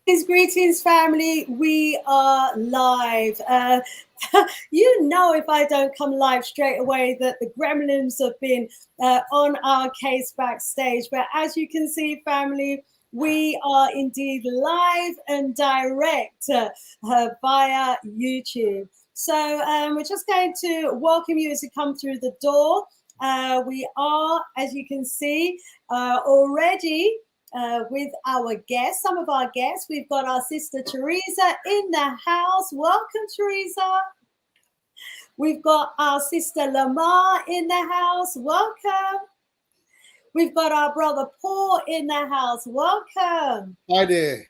Greetings, family. We are live. You know, if I don't come live straight away, that the gremlins have been on our case backstage. But as you can see, family, we are indeed live and direct via YouTube. So we're just going to welcome you as you come through the door. We are, as you can see, already with our guests, some of our guests. We've got our sister Teresa in the house. Welcome, Teresa. We've got our sister Lamar in the house. Welcome. We've got our brother Paul in the house. Welcome. Hi there.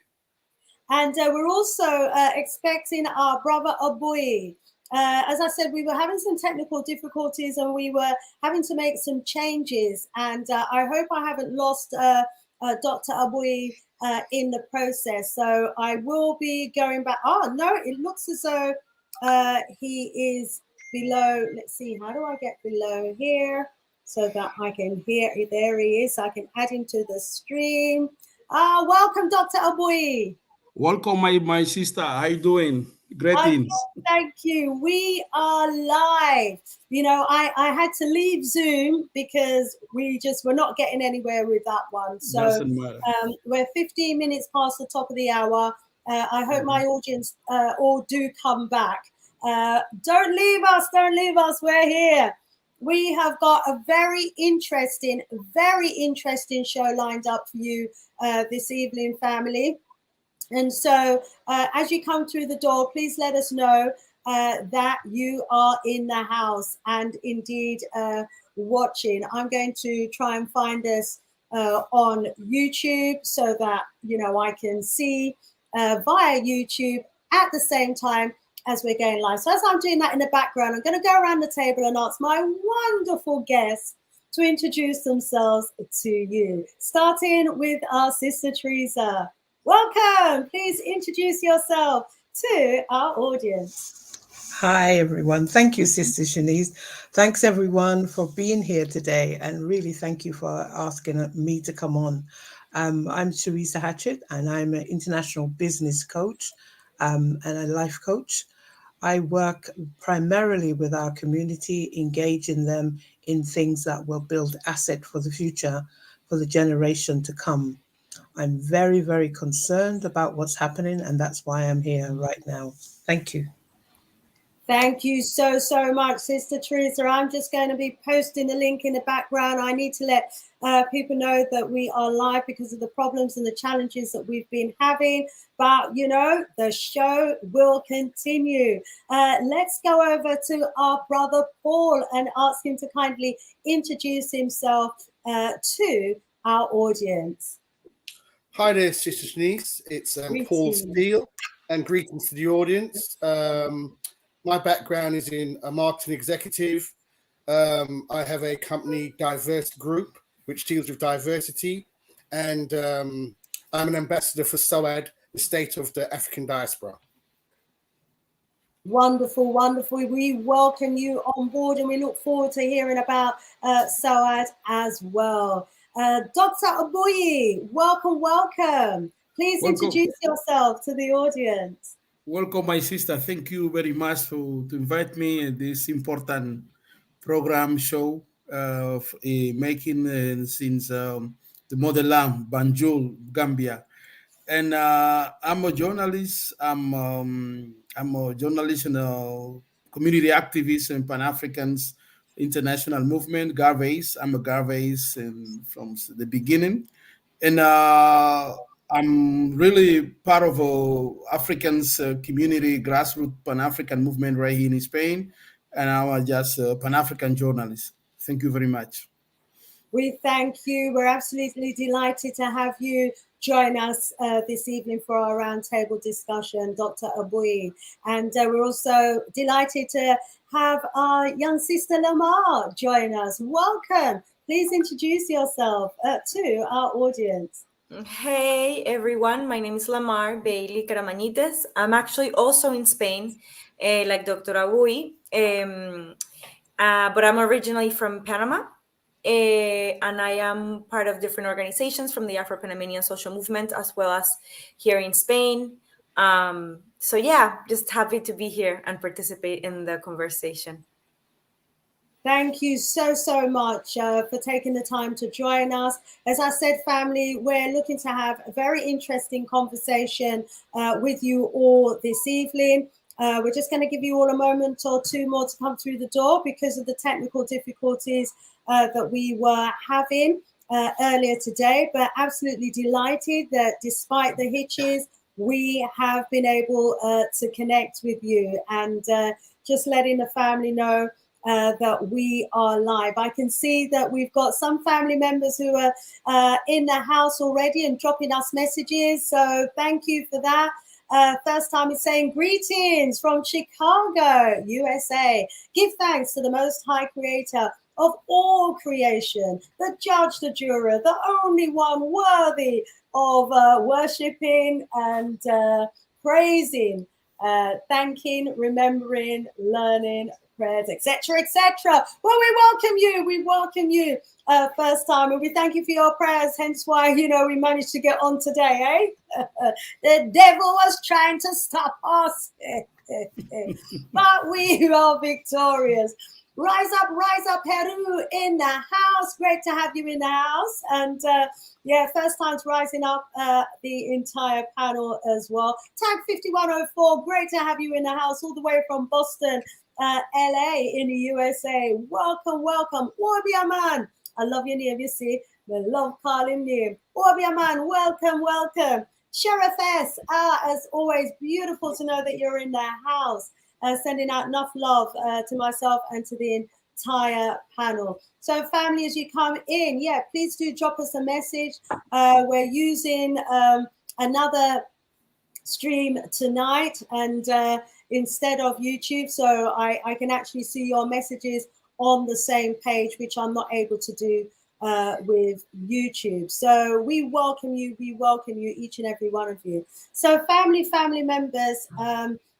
And we're also expecting our brother Abui. As I said, we were having some technical difficulties and we were having to make some changes. And I hope I haven't lost Dr. Abui in the process. So I will be going back. Oh, no, it looks as though he is below. Let's see, how do I get below here so that I can hear? There he is. I can add him to the stream. Welcome, Dr. Abui. Welcome, my sister. How you doing? Greetings. Thank you. We are live. You know, I had to leave Zoom because we just were not getting anywhere with that one. So we're 15 minutes past the top of the hour. I hope my audience all do come back. Don't leave us. Don't leave us. We're here. We have got a very interesting show lined up for you this evening, family. And so as you come through the door, please let us know that you are in the house and indeed watching. I'm going to try and find us on YouTube so that, you know, I can see via YouTube at the same time as we're going live. So as I'm doing that in the background, I'm going to go around the table and ask my wonderful guests to introduce themselves to you, starting with our sister Teresa. Welcome. Please introduce yourself to our audience. Hi, everyone. Thank you, Sister Shanice. Thanks, everyone, for being here today. And really, thank you for asking me to come on. I'm Teresa Hatchett, and I'm an international business coach and a life coach. I work primarily with our community, engaging them in things that will build asset for the future, for the generation to come. I'm very, very concerned about what's happening, and that's why I'm here right now. Thank you. Thank you so much, Sister Teresa. I'm just going to be posting the link in the background. I need to let people know that we are live because of the problems and the challenges that we've been having. But, you know, the show will continue. Let's go over to our brother Paul and ask him to kindly introduce himself to our audience. Hi there, Sister Shanice. It's Paul Steele, and greetings to the audience. My background is in a marketing executive. I have a company, Diverse Group, which deals with diversity. And I'm an ambassador for SOAD, the State of the African Diaspora. Wonderful, wonderful. We welcome you on board and we look forward to hearing about SOAD as well. Dr. Abui, welcome. Please introduce yourself to the audience. Welcome, my sister. Thank you very much to invite me in this important program show making since the motherland, Banjul, Gambia. And I'm a journalist. I'm a journalist and community activist in Pan-Africans International Movement, Garvey's. I'm a Garvey's from the beginning. And I'm really part of Africans community grassroots Pan-African movement right here in Spain. And I'm just a Pan-African journalist. Thank you very much. We thank you. We're absolutely delighted to have you join us this evening for our roundtable discussion, Dr. Abui. And we're also delighted to have our young sister Lamar join us. Welcome. Please introduce yourself to our audience. Hey, everyone. My name is Lamar Bailey Caramanites. I'm actually also in Spain, like Dr. Abui, but I'm originally from Panama. and I am part of different organizations from the Afro-Panamanian social movement, as well as here in Spain. So yeah, just happy to be here and participate in the conversation. Thank you so much for taking the time to join us. As I said, family, we're looking to have a very interesting conversation with you all this evening. We're just going to give you all a moment or two more to come through the door because of the technical difficulties that we were having earlier today, but absolutely delighted that despite the hitches, we have been able to connect with you, and just letting the family know that we are live. I can see that we've got some family members who are in the house already and dropping us messages. So thank you for that. First time is saying greetings from Chicago, USA. Give thanks to the Most High Creator of all creation, the judge, the juror, the only one worthy of worshipping and praising, thanking, remembering, learning, prayers, etc., etc. Well, we welcome you first time, and we thank you for your prayers, hence why, you know, we managed to get on today, eh? The devil was trying to stop us, but we are victorious. Rise up, Peru in the house. Great to have you in the house. And yeah, first time's rising up, the entire panel as well. Tag 5104, great to have you in the house all the way from Boston, LA in the USA. Welcome. Orbia man. I love your name, you see. I love calling name. Orbia man, welcome. Sheriff S, as always, beautiful to know that you're in the house. Sending out enough love to myself and to the entire panel. So family, as you come in, yeah, please do drop us a message. We're using another stream tonight, and instead of YouTube, so I can actually see your messages on the same page, which I'm not able to do with YouTube. So we welcome you, each and every one of you. So family members,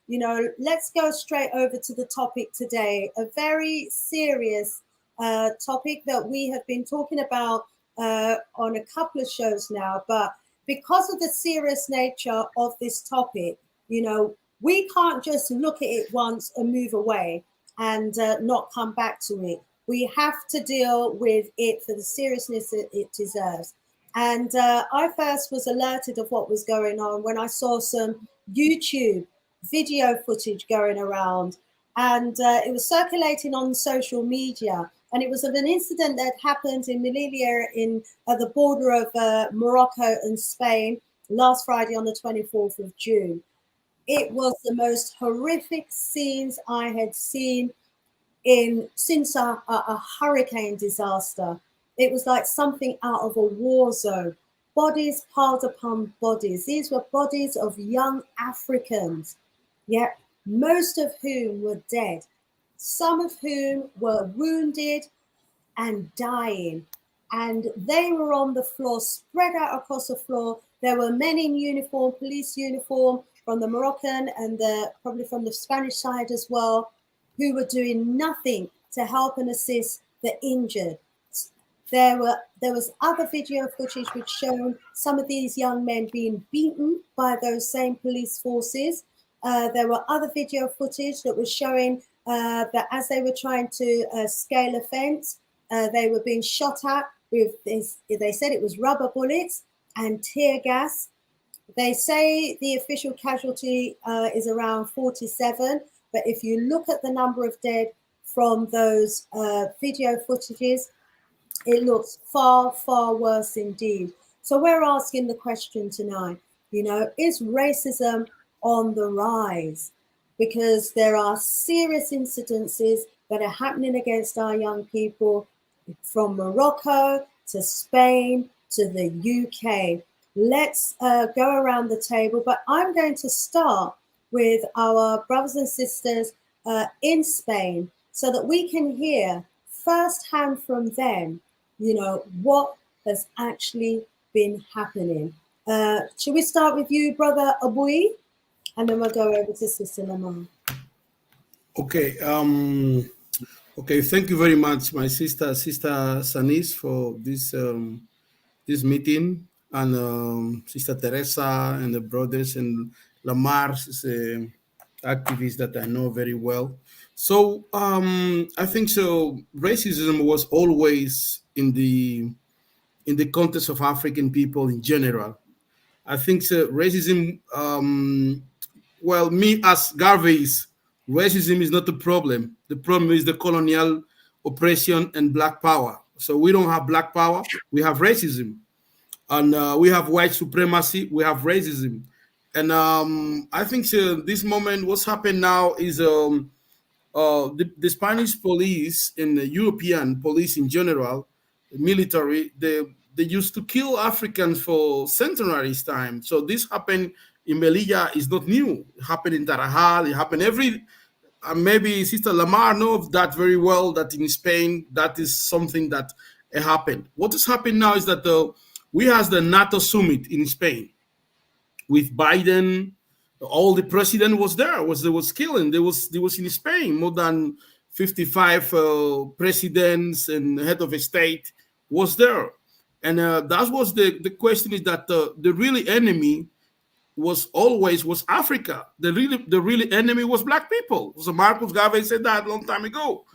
you know, let's go straight over to the topic today, a very serious topic that we have been talking about on a couple of shows now, but because of the serious nature of this topic, you know, we can't just look at it once and move away and not come back to it. We have to deal with it for the seriousness that it deserves. And I first was alerted of what was going on when I saw some YouTube video footage going around, and it was circulating on social media, and it was of an incident that happened in Melilla in the border of Morocco and Spain last Friday on the 24th of June. It was the most horrific scenes I had seen since a hurricane disaster. It was like something out of a war zone. Bodies piled upon bodies. These were bodies of young Africans, yet most of whom were dead, some of whom were wounded and dying. And they were on the floor, spread out across the floor. There were men in uniform, police uniform, from the Moroccan and probably from the Spanish side as well, who were doing nothing to help and assist the injured. There was other video footage which showed some of these young men being beaten by those same police forces. There were other video footage that was showing that as they were trying to scale a fence, they were being shot at with this, they said it was rubber bullets and tear gas. They say the official casualty is around 47, but if you look at the number of dead from those video footages, it looks far, far worse indeed. So we're asking the question tonight, you know, is racism on the rise? Because there are serious incidences that are happening against our young people from Morocco to Spain to the UK. Let's go around the table, but I'm going to start with our brothers and sisters in Spain so that we can hear firsthand from them, you know, what has actually been happening. Should we start with you, Brother Abui? And then we'll go over to Sister Lamar. Okay. Okay, thank you very much, my sister Sanis, for this meeting, and Sister Teresa and the brothers, and Lamar is a activist that I know very well. So I think so. Racism was always in the context of African people in general. I think so. Racism. Well, me as Garvey's, racism is not the problem. The problem is the colonial oppression and black power. So we don't have black power. We have racism, and we have white supremacy. We have racism, and I think so. This moment, what's happened now is the Spanish police and the European police in general, military, they used to kill Africans for centenaries time. So this happened in Melilla is not new. It happened in Tarajal. It happened maybe Sister Lamar knows that very well, that in Spain, that is something that happened. What has happened now is that we have the NATO summit in Spain with Biden. All the president was there, was killing. There was in Spain more than 55 presidents and head of a state was there. And that was the question, is that the really enemy was Africa. The really enemy was black people. So Marcus Garvey said that a long time ago.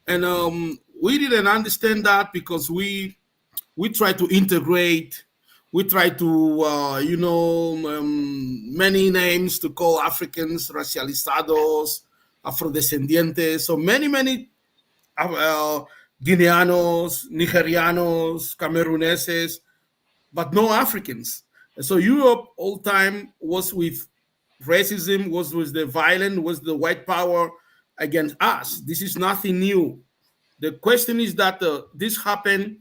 And we didn't understand that, because we tried to integrate. We try to, many names to call Africans, racializados, afrodescendientes, so many Guineanos, Nigerianos, Cameruneses, but no Africans. And so Europe all time was with racism, was with the violence, was the white power against us. This is nothing new. The question is that this happened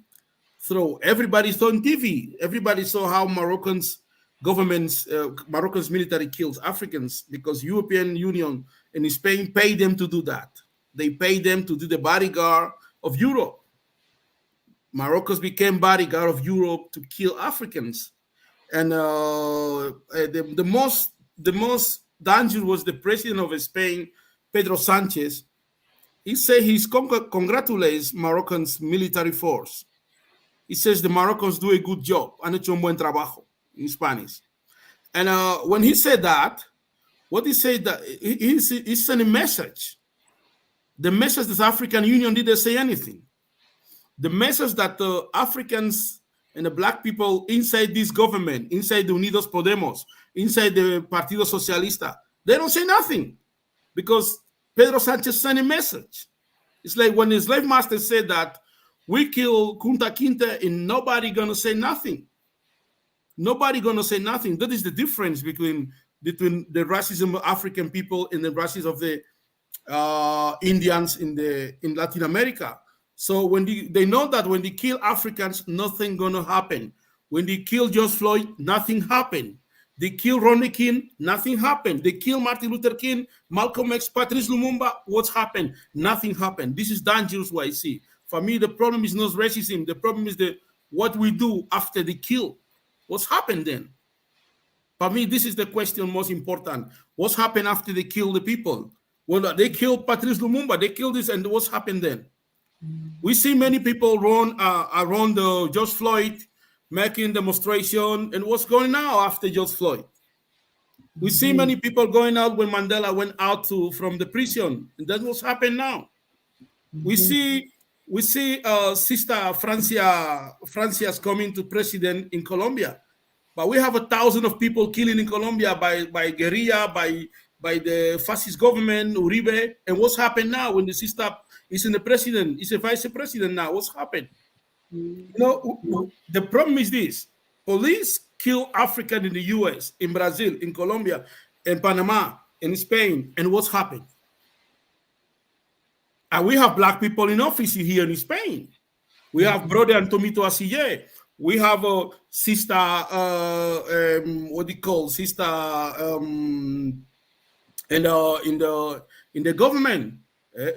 through everybody saw on TV. Everybody saw how Moroccan's military kills Africans, because European Union and Spain paid them to do that. They paid them to do the bodyguard of Europe. Morocco's became bodyguard of Europe to kill Africans. And the most dangerous was the president of Spain, Pedro Sanchez. He said he congratulates Moroccan's military force. He says the Moroccans do a good job, han hecho un buen trabajo in Spanish. And when he said that, what he said, that he sent a message. The message that the African Union didn't say anything. The message that the Africans and the black people inside this government, inside the Unidos Podemos, inside the Partido Socialista, they don't say nothing, because Pedro Sanchez sent a message. It's like when the slave master said that we kill Kunta Kinte and nobody gonna say nothing. Nobody gonna say nothing. That is the difference between the racism of African people and the racism of the Indians in Latin America. So when they know that when they kill Africans, nothing gonna happen. When they kill George Floyd, nothing happened. They kill Rodney King, nothing happened. They kill Martin Luther King, Malcolm X, Patrice Lumumba, what's happened? Nothing happened. This is dangerous, what I see. For me, the problem is not racism. The problem is what we do after the kill. What's happened then? For me, this is the question most important. What's happened after they kill the people? Well, they killed Patrice Lumumba. They killed this, and what's happened then? We see many people run around George Floyd, making demonstration, and what's going now after George Floyd? We see many people going out when Mandela went out from the prison, and that's what's happened now. We see Sister Francia's coming to president in Colombia, but we have 1,000 of people killing in Colombia by guerrilla, by the fascist government, Uribe. And what's happened now when the sister is in the president, is a vice president now? What's happened? The problem is this: police kill African in the US, in Brazil, in Colombia, in Panama, in Spain, and what's happened? And we have black people in office here in Spain. We have brother Antomito Asille. We have a sister, sister in the government,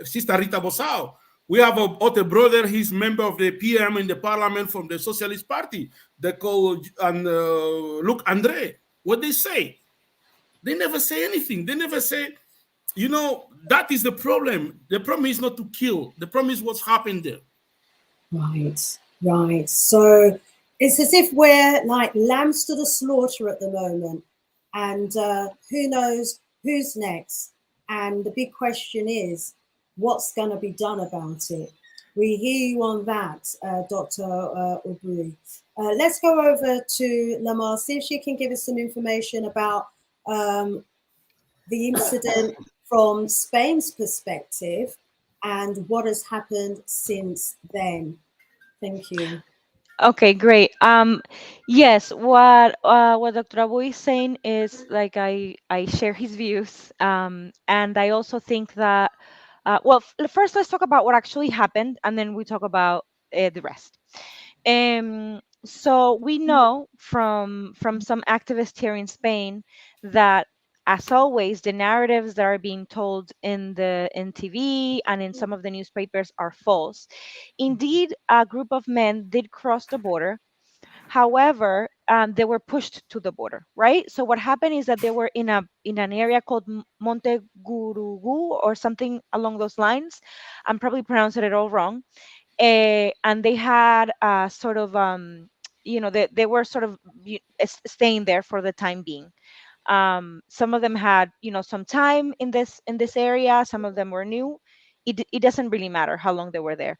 Sister Rita Bosao. We have other brother, he's member of the PM in the parliament from the Socialist Party. They call Luc Andre. What they say? They never say anything. They never say You know, that is the problem. The problem is not to kill. The problem is what's happened there. Right, right. So it's as if we're like lambs to the slaughter at the moment, and who knows who's next. And the big question is, what's going to be done about it? We hear you on that, Dr. Ubui. Let's go over to Lamar, see if she can give us some information about the incident from Spain's perspective and what has happened since then. Thank you. Okay, great. Yes, what Dr. Abu is saying is like I share his views, and I also think that well, first let's talk about what actually happened, and then we talk about the rest. So we know from some activists here in Spain that, as always, the narratives that are being told in TV and in some of the newspapers are false. Indeed, a group of men did cross the border. However, they were pushed to the border, right? So what happened is that they were in an area called Monte Gurugu or something along those lines. I'm probably pronouncing it all wrong. And they had sort of they were sort of staying there for the time being. Some of them had some time in this area, some of them were new. It doesn't really matter how long they were there.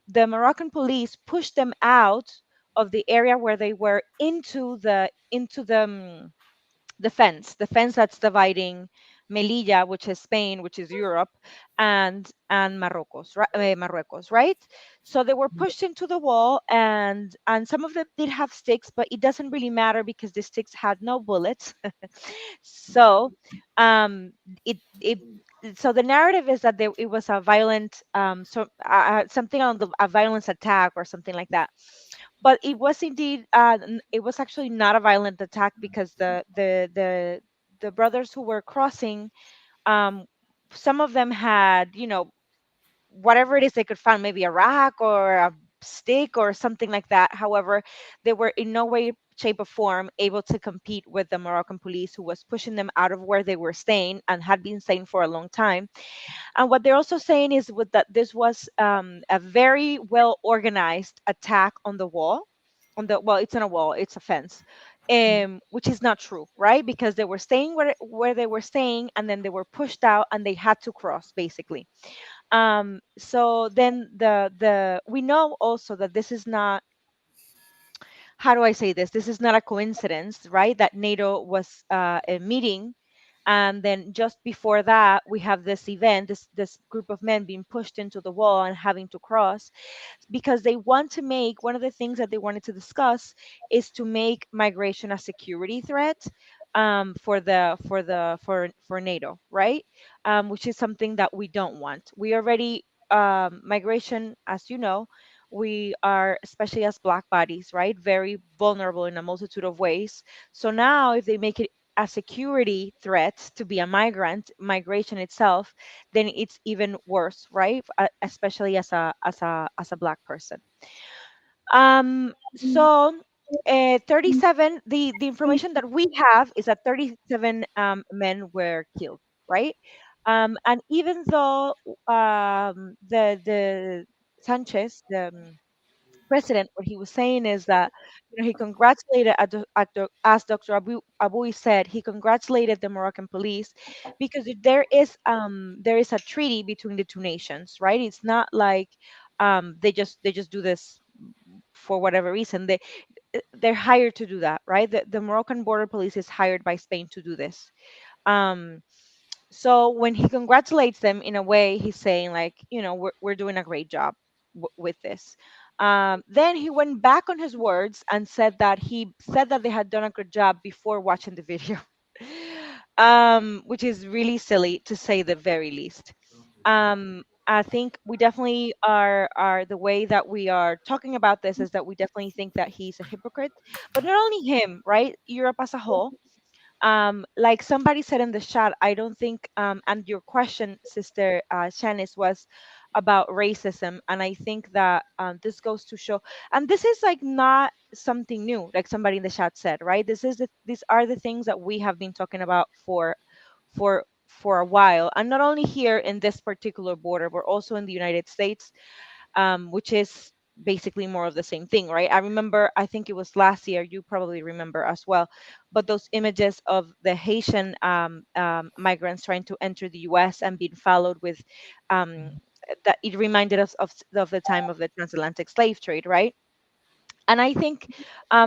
The Moroccan police pushed them out of the area where they were into the fence that's dividing Melilla, which is Spain, which is Europe, and Marruecos, right? So they were pushed into the wall, and some of them did have sticks, but it doesn't really matter because the sticks had no bullets. So, um, it so the narrative is that it was a violent, something on a violence attack or something like that, but it was indeed it was actually not a violent attack because the brothers who were crossing, um some of them had whatever it is they could find, maybe a rock or a stick or something like that. However, they were in no way, shape, or form able to compete with the Moroccan police, who was pushing them out of where they were staying and had been staying for a long time. And what they're also saying is that this was a very well organized attack on the wall. Well, it's not a wall; it's a fence, which is not true, right? Because they were staying where they were staying, and then they were pushed out, and they had to cross, basically. So then the we know also that this is not, how do I say this? This is not a coincidence, right? That NATO was a meeting, and then just before that, we have this event, this group of men being pushed into the wall and having to cross, because they want to make, one of the things that they wanted to discuss is to make migration a security threat, for NATO, right? Which is something that we don't want. We already, migration, as you know, we are, especially as Black bodies, right, very vulnerable in a multitude of ways. So now, if they make it a security threat to be a migrant, migration itself, then it's even worse, right? Especially as a Black person. So 37, the information that we have is that 37 men were killed, right? And even though the Sanchez, the president, what he was saying is that he congratulated, as Dr. Aboui said, he congratulated the Moroccan police because there is a treaty between the two nations, right? It's not like they just do this for whatever reason. They're hired to do that, right? The Moroccan border police is hired by Spain to do this. Um, so when he congratulates them, in a way, he's saying like, we're doing a great job with this. Then he went back on his words and said that they had done a good job before watching the video, which is really silly, to say the very least. I think we definitely are the way that we are talking about this is that we definitely think that he's a hypocrite, but not only him, right? Europe as a whole. Like somebody said in the chat, I don't think, and your question, Sister Shanice, was about racism, and I think that this goes to show, and this is like not something new, like somebody in the chat said, right? These are the things that we have been talking about for for a while, and not only here in this particular border, but also in the United States, which is basically more of the same thing, right? I remember, I think it was last year, you probably remember as well, but those images of the Haitian migrants trying to enter the US and being followed with, that it reminded us of the time of the transatlantic slave trade, right? And I think,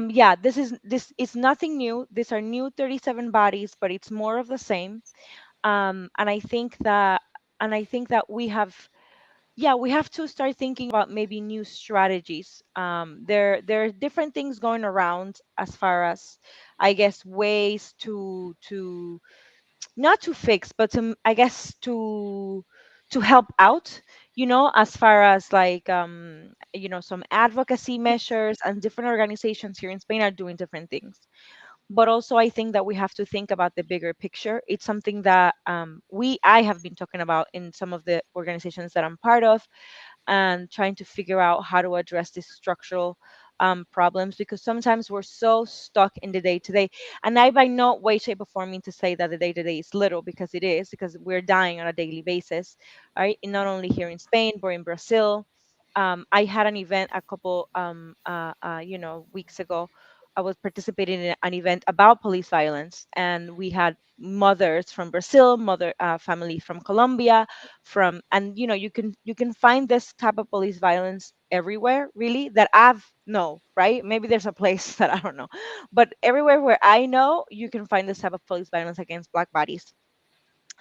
yeah, this is nothing new. These are new 37 bodies, but it's more of the same. And I think that we have, yeah, we have to start thinking about maybe new strategies. There are different things going around as far as, I guess, ways to not to fix, but to, I guess, to help out, as far as like, some advocacy measures, and different organizations here in Spain are doing different things. But also, I think that we have to think about the bigger picture. It's something that, I have been talking about in some of the organizations that I'm part of, and trying to figure out how to address these structural problems, because sometimes we're so stuck in the day to day. And I by no way, shape, or form mean to say that the day to day is little, because it is, because we're dying on a daily basis, right? And not only here in Spain, but in Brazil. I had an event a couple weeks ago. I was participating in an event about police violence, and we had mothers from Brazil, mother family from Colombia, and you can find this type of police violence everywhere, really, that I've know, right? Maybe there's a place that I don't know, but everywhere where I know, you can find this type of police violence against Black bodies.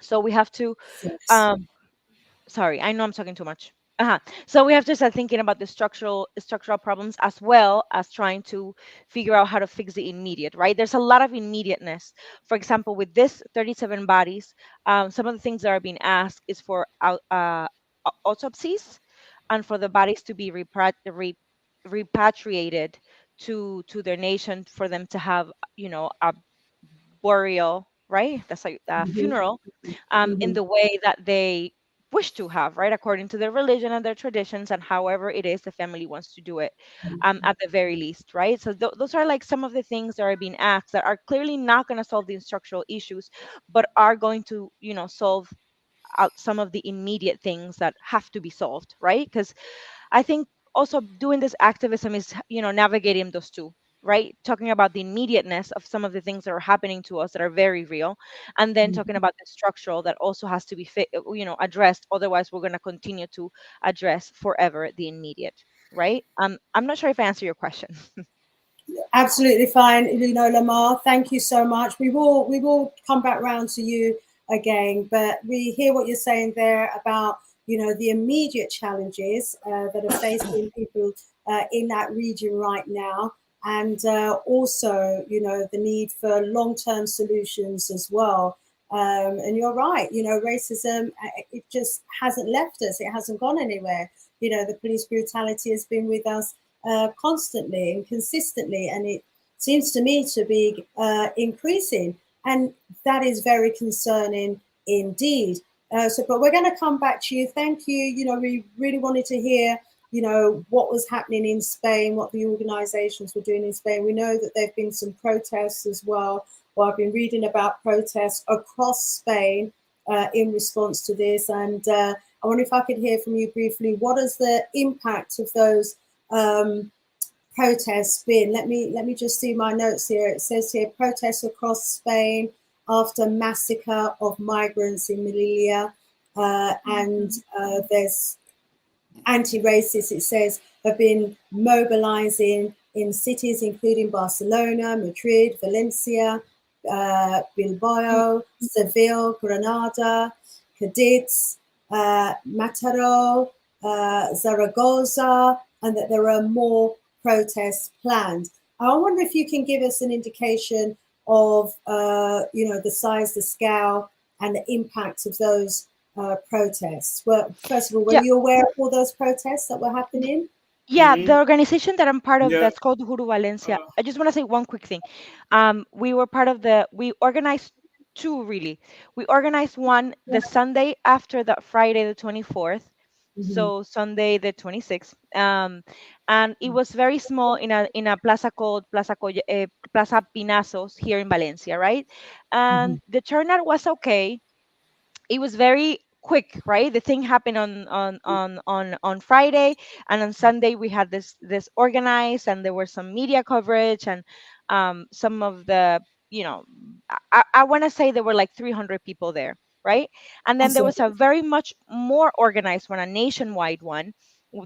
So we have to, Yes. um, sorry, I know I'm talking too much. So we have to start thinking about the structural problems, as well as trying to figure out how to fix the immediate, right? There's a lot of immediateness. For example, with this 37 bodies, some of the things that are being asked is for autopsies, and for the bodies to be repatriated to their nation, for them to have, a burial, right? That's like a Mhm, funeral, in mhm, the way that they wish to have, right? According to their religion and their traditions, and however it is the family wants to do it, at the very least, right? So those are like some of the things that are being asked, that are clearly not going to solve the structural issues, but are going to, solve out some of the immediate things that have to be solved, right? Because I think also doing this activism is, navigating those two, right? Talking about the immediateness of some of the things that are happening to us that are very real, and then mhm. talking about the structural that also has to be addressed. Otherwise, we're going to continue to address forever the immediate, right? I'm not sure if I answer your question. Absolutely fine, Lamar. Thank you so much. We will come back round to you again, but we hear what you're saying there about the immediate challenges that are facing people in that region right now, and also the need for long-term solutions as well. And you're right. Racism, it just hasn't left us. It hasn't gone anywhere. The police brutality has been with us constantly and consistently, and it seems to me to be increasing, and that is very concerning indeed. But we're going to come back to you. Thank you. We really wanted to hear, what was happening in Spain, what the organisations were doing in Spain. We know that there have been some protests as well. Well, I've been reading about protests across Spain in response to this, and I wonder if I could hear from you briefly. What is the impact of those protests been? Let me just see my notes here. It says here protests across Spain after massacre of migrants in Melilla, and there's anti-racists, it says, have been mobilizing in cities including Barcelona, Madrid, Valencia, Bilbao, Seville, Granada, Cadiz, Mataró, Zaragoza, and that there are more protests planned. I wonder if you can give us an indication of, the size, the scale, and the impact of those protests. Well, first of all, were Yeah. you aware of all those protests that were happening? Yeah, the organization that I'm part of, Yeah. that's called Huru Valencia. I just want to say one quick thing. We organized two, really. We organized one the Sunday after that Friday the 24th, Mm-hmm. so Sunday the 26th. And it was very small in a plaza called Plaza Pinazos here in Valencia, right? Mm-hmm. And the turnout was okay, it was very quick, right? The thing happened on Friday, and on Sunday we had this organized, and there was some media coverage, and some of the, you know, I want to say there were like 300 people there, right? And then there Awesome. was a very much more organized one, a nationwide one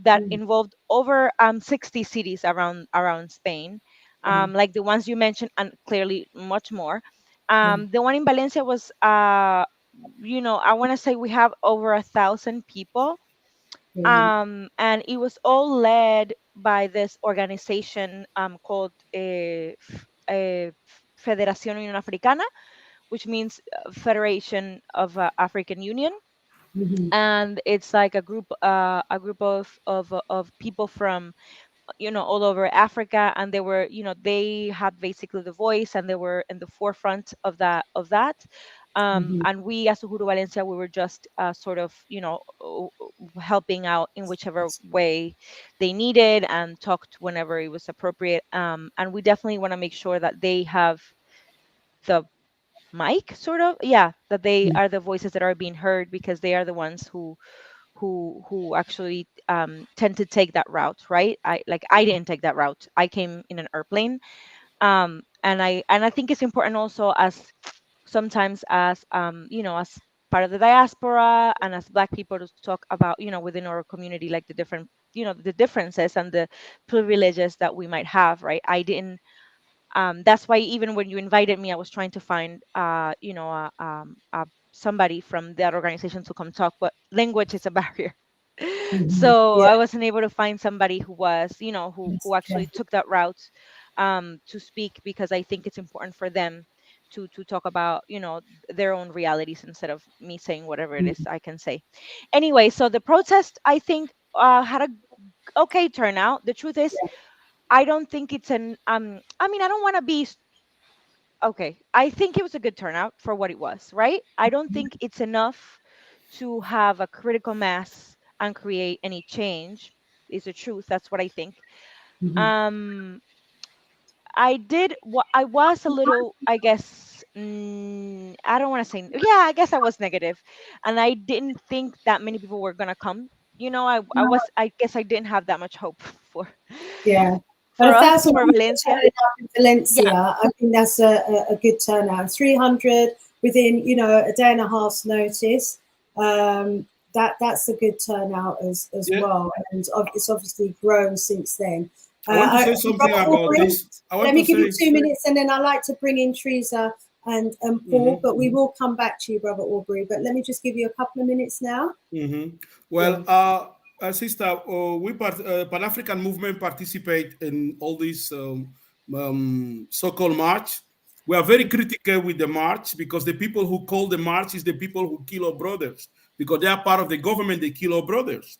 that involved over 60 cities around Spain, like the ones you mentioned, and clearly much more. The one in Valencia was, you know, I want to say we have over 1,000 people, and it was all led by this organization called Federación Unión Africana, which means Federation of African Union. And it's like a group of people from, you know, all over Africa, and they were, you know, they had basically the voice, and they were in the forefront of that. And we as Uhuru Valencia, we were just sort of, you know, helping out in whichever way they needed, and talked whenever it was appropriate. And we definitely want to make sure that they have the mic, sort of, yeah, that they are the voices that are being heard, because they are the ones who actually tend to take that route, right? I didn't take that route. I came in an airplane. And I think it's important also, as sometimes as you know, as part of the diaspora and as Black people, to talk about, you know, within our community, like the different, you know, the differences and the privileges that we might have, right? I didn't That's why even when you invited me, I was trying to find you know, somebody from that organization to come talk, but language is a barrier. So I wasn't able to find somebody who was, you know, who actually took that route to speak, because I think it's important for them to talk about, you know, their own realities, instead of me saying whatever it is I can say. Anyway, so the protest, I think, had a okay turnout. The truth is, I don't think it's an I mean, I don't want to be okay. I think it was a good turnout for what it was, right? I don't think it's enough to have a critical mass and create any change. Is the truth. That's what I think. Um I was a little, I guess, I don't want to say, yeah, I guess I was negative, and I didn't think that many people were gonna come. You know, I guess I didn't have that much hope for Yeah. But for us, 1,000 for people Valencia. turning up in Valencia, Yeah. I think that's a good turnout. 300 within, you know, a day and a half's notice. That's a good turnout as well, and it's obviously grown since then. I want to say something about this. Let me give you 2 minutes, and then I'd like to bring in Teresa and Paul, but we will come back to you, Brother Aubrey. But let me just give you a couple of minutes now. Well, sister, Pan-African movement participate in all these so-called march. We are very critical with the march, because the people who call the march is the people who kill our brothers, because they are part of the government. They kill our brothers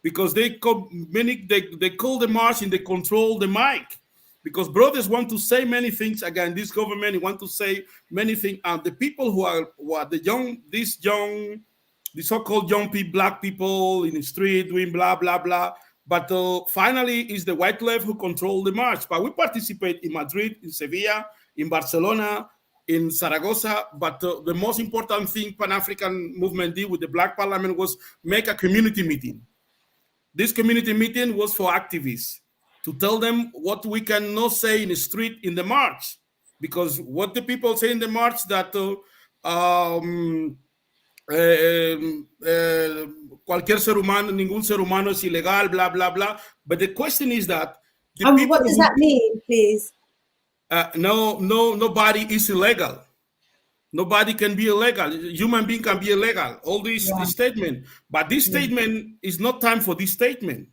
because they call the march and they control the mic, because brothers want to say many things against this government. They want to say many things, and the people who are the so-called young people, Black people in the street doing blah blah blah. But finally, it's the white left who control the march. But we participate in Madrid, in Sevilla, in Barcelona, in Zaragoza. But the most important thing Pan-African movement did with the Black Parliament was make a community meeting. This community meeting was for activists, to tell them what we cannot say in the street in the march, because what the people say in the march, that cualquier ser humano, ningún ser humano es ilegal, blah blah blah. But the question is that what does that mean, please? Nobody is illegal. Nobody can be illegal. Human being can be illegal. All this statement, but this statement is not time for this statement.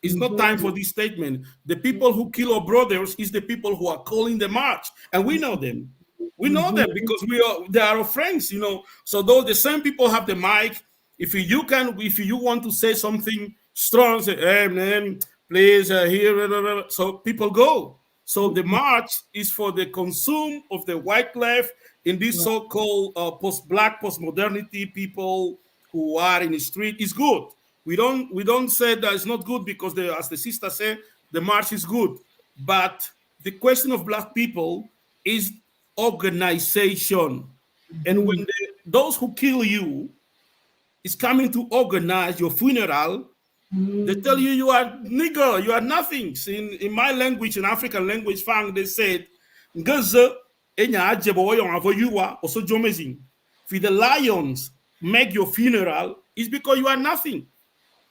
It's not time for this statement. The people who kill our brothers is the people who are calling the march, and we know them. We know them because they are our friends, you know. So those the same people have the mic. If you want to say something strong, say, "Hey man, please here." So people go. So the march is for the consume of the white left in this so-called post-Black, post-modernity people who are in the street. Is good. We don't say that it's not good, because as the sister said, the march is good. But the question of Black people is organization. And when those who kill you is coming to organize your funeral, they tell you you are nigger, you are nothing. In my language, in African language, they said, "Ngaze enya ajebo yon avoyuwa also jomezing." If the lions make your funeral, it's because you are nothing.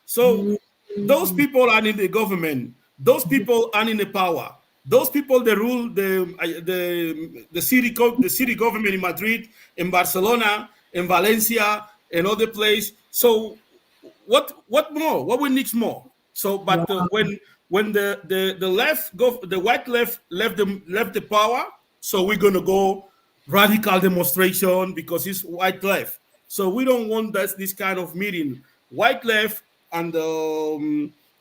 So those people are in the government. Those people are in the power. Those people they rule the city government in Madrid, in Barcelona, in Valencia, and other place. So what more? What we need more? So, but when the left the white left left the power, so we're gonna go radical demonstration because it's white left. So we don't want this kind of meeting. White left and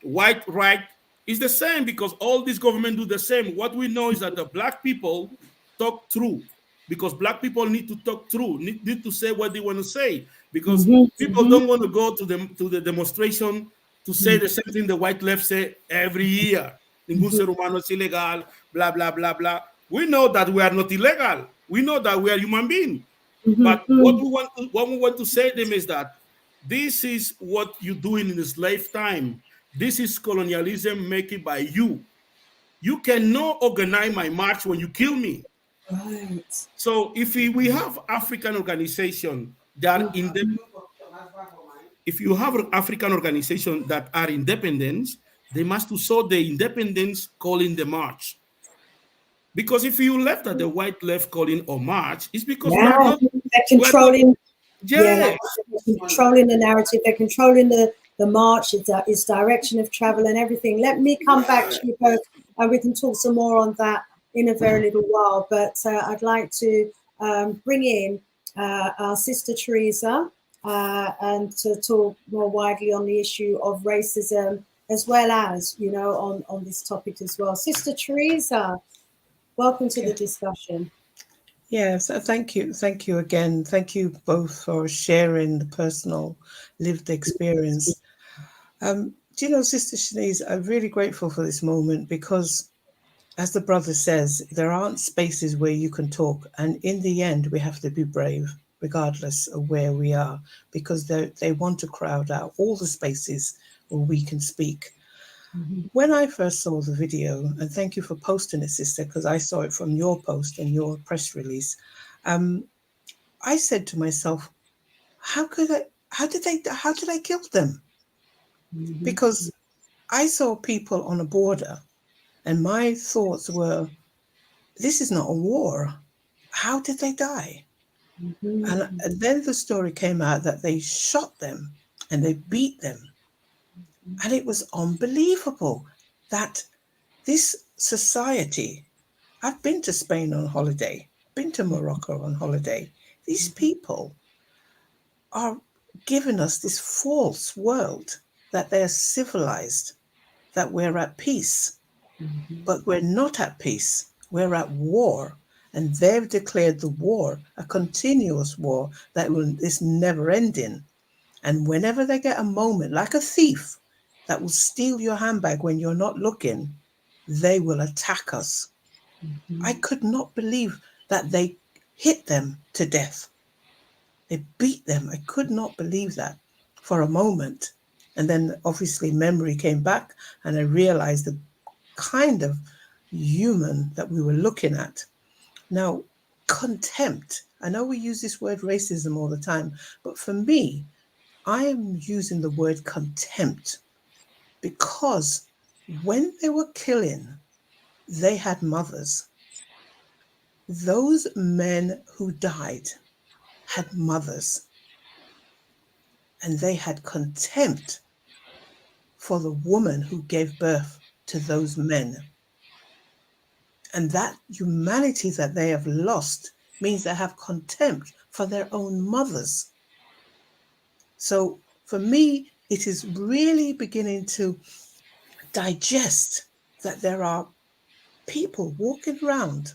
white right is the same because all these governments do the same. What we know is that the black people talk through because black people need to talk through, need to say what they want to say because people don't want to go to the demonstration to say the same thing the white left say every year. Ningún ser humano es ilegal, blah, blah, blah, blah. We know that we are not illegal. We know that we are human beings. But what we want to say to them is that this is what you're doing in this lifetime. This is colonialism made by you. You cannot organize my march when you kill me. Right. So if we have African organization that if you have an African organization that are independent, they must show the independence calling the march. Because if you left at the white left calling or march, it's because they're controlling. They're controlling the narrative. They're controlling the march, its direction of travel and everything. Let me come back to you both, and we can talk some more on that in a very little while. But I'd like to bring in our sister Teresa and to talk more widely on the issue of racism, as well as on this topic as well. Sister Teresa, welcome to the discussion. Yes, thank you. Thank you again. Thank you both for sharing the personal lived experience. Do you know, Sister Shanice, I'm really grateful for this moment because, as the brother says, there aren't spaces where you can talk. And in the end, we have to be brave, regardless of where we are, because they want to crowd out all the spaces where we can speak. When I first saw the video, and thank you for posting it, sister, because I saw it from your post and your press release, I said to myself, how did I kill them? Because I saw people on a border and my thoughts were, this is not a war. How did they die? And then the story came out that they shot them and they beat them. And it was unbelievable that this society, I've been to Spain on holiday, been to Morocco on holiday. These people are giving us this false world that they're civilized, that we're at peace. But we're not at peace. We're at war. And they've declared the war a continuous war that is never ending. And whenever they get a moment, like a thief that will steal your handbag when you're not looking, they will attack us. I could not believe that they hit them to death. They beat them. I could not believe that for a moment. And then obviously memory came back and I realized the kind of human that we were looking at. Now, contempt. I know we use this word racism all the time, but for me, I am using the word contempt because when they were killing, they had mothers. Those men who died had mothers, and they had contempt for the woman who gave birth to those men. And that humanity that they have lost means they have contempt for their own mothers. So for me, it is really beginning to digest that there are people walking around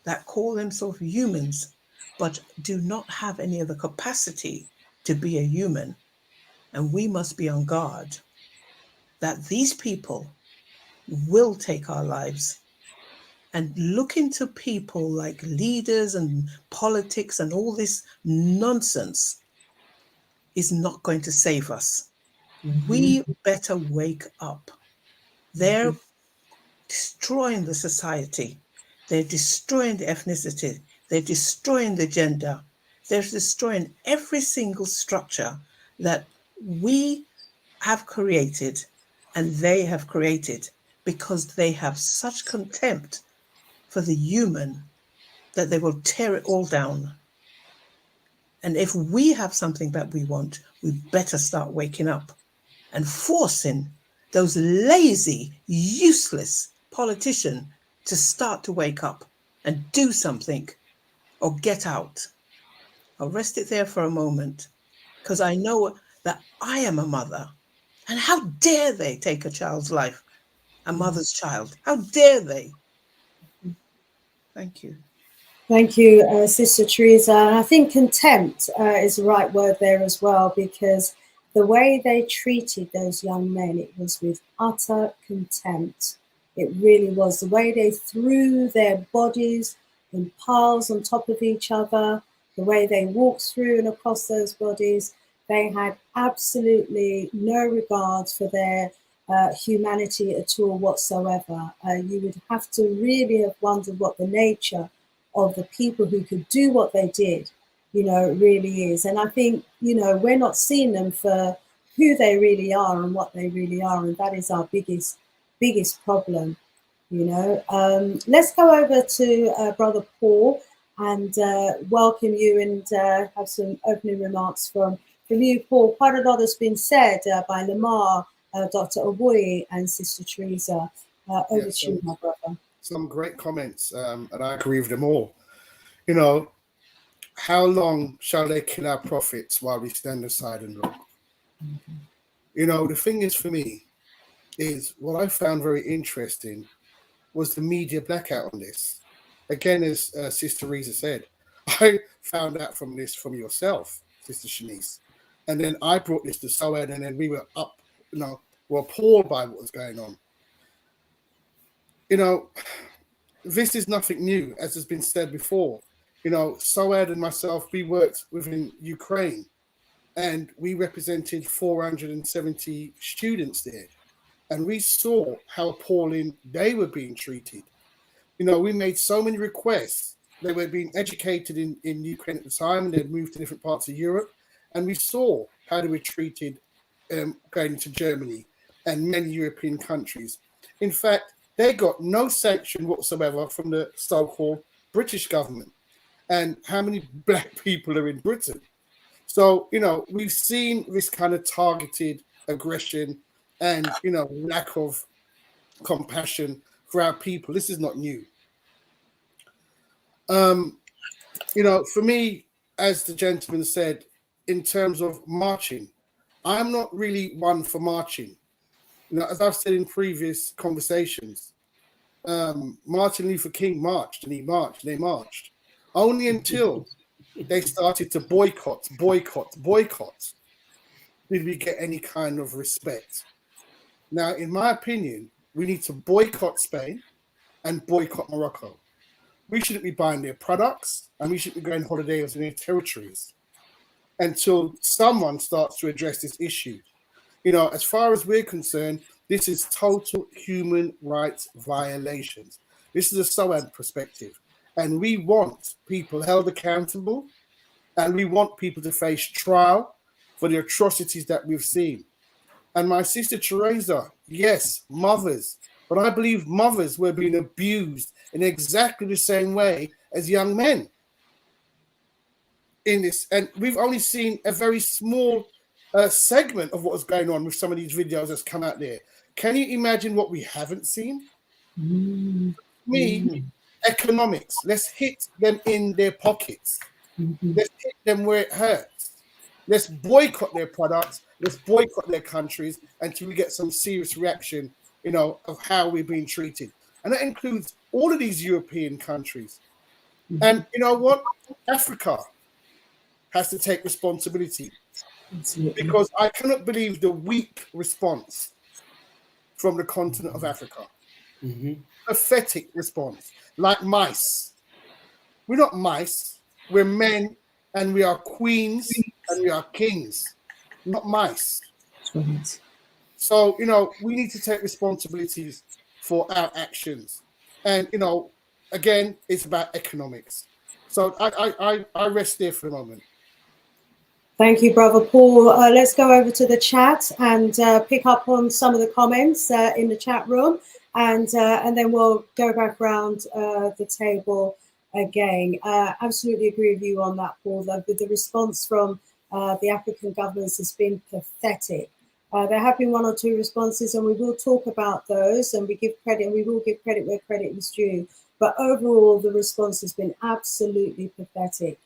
that call themselves humans, but do not have any of the capacity to be a human. And we must be on guard that these people will take our lives and look into people like leaders and politics and all this nonsense is not going to save us. We better wake up. They're destroying the society. They're destroying the ethnicity. They're destroying the gender. They're destroying every single structure that we have created and they have created, because they have such contempt for the human that they will tear it all down. And if we have something that we want, we better start waking up and forcing those lazy, useless politicians to start to wake up and do something or get out. I'll rest it there for a moment, because I know that I am a mother. And how dare they take a child's life, a mother's child? How dare they? Thank you. Thank you, Sister Teresa. And I think contempt is the right word there as well, because the way they treated those young men, it was with utter contempt. It really was. The way they threw their bodies in piles on top of each other, the way they walked through and across those bodies, they had absolutely no regard for their humanity at all whatsoever. You would have to really have wondered what the nature of the people who could do what they did, really is. And I think, we're not seeing them for who they really are and what they really are. And that is our biggest problem, Let's go over to Brother Paul and welcome you and have some opening remarks from you, Paul. Quite a lot has been said by Lamar, Dr. Oboye and Sister Teresa. Over to you, my brother. Some great comments, and I agree with them all. How long shall they kill our prophets while we stand aside and look? The thing is, for me, is what I found very interesting was the media blackout on this. Again, as Sister Teresa said, I found out from yourself, Sister Shanice, and then I brought this to Soed, and then we were were appalled by what was going on. This is nothing new, as has been said before. Soed and myself, we worked within Ukraine, and we represented 470 students there. And we saw how appalling they were being treated. We made so many requests. They were being educated in Ukraine at the time, and they'd moved to different parts of Europe. And we saw how they were treated going to Germany and many European countries. In fact, they got no sanction whatsoever from the so-called British government. And how many black people are in Britain? So, we've seen this kind of targeted aggression and, lack of compassion for our people. This is not new. For me, as the gentleman said, in terms of marching, I'm not really one for marching. As I've said in previous conversations, Martin Luther King marched and he marched and they marched. Only until they started to boycott, did we get any kind of respect. Now, in my opinion, we need to boycott Spain and boycott Morocco. We shouldn't be buying their products, and we shouldn't be going holidays in their territories until someone starts to address this issue. As far as we're concerned, this is total human rights violations. This is a SOAD perspective. And we want people held accountable, and we want people to face trial for the atrocities that we've seen. And my sister Teresa, yes, mothers, but I believe mothers were being abused in exactly the same way as young men in this. And we've only seen a very small segment of what was going on with some of these videos that's come out there. Can you imagine what we haven't seen? Economics. Let's hit them in their pockets. Let's hit them where it hurts. Let's boycott their products. Let's boycott their countries until we get some serious reaction, of how we're being treated. And that includes all of these European countries. And you know what? Africa has to take responsibility. Because I cannot believe the weak response from the continent of Africa. Pathetic response. Like mice. We're not mice. We're men, and we are queens, and we are kings, not mice. So, we need to take responsibilities for our actions. And, again, it's about economics. So I rest there for a moment. Thank you, Brother Paul. Let's go over to the chat and pick up on some of the comments in the chat room. And then we'll go back around the table again. Absolutely agree with you on that, Paul. The response from the African governments has been pathetic. There have been one or two responses, and we will talk about those, and we will give credit where credit is due. But overall, the response has been absolutely pathetic.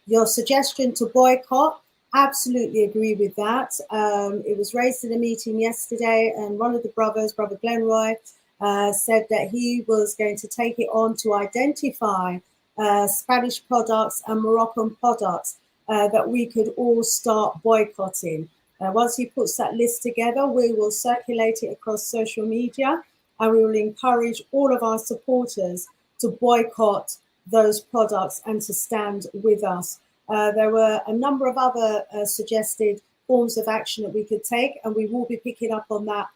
Your suggestion to boycott, absolutely agree with that. It was raised in a meeting yesterday, and one of the brothers, Brother Glenroy, said that he was going to take it on to identify Spanish products and Moroccan products that we could all start boycotting. Once he puts that list together, we will circulate it across social media, and we will encourage all of our supporters to boycott those products and to stand with us. There were a number of other suggested forms of action that we could take, and we will be picking up on that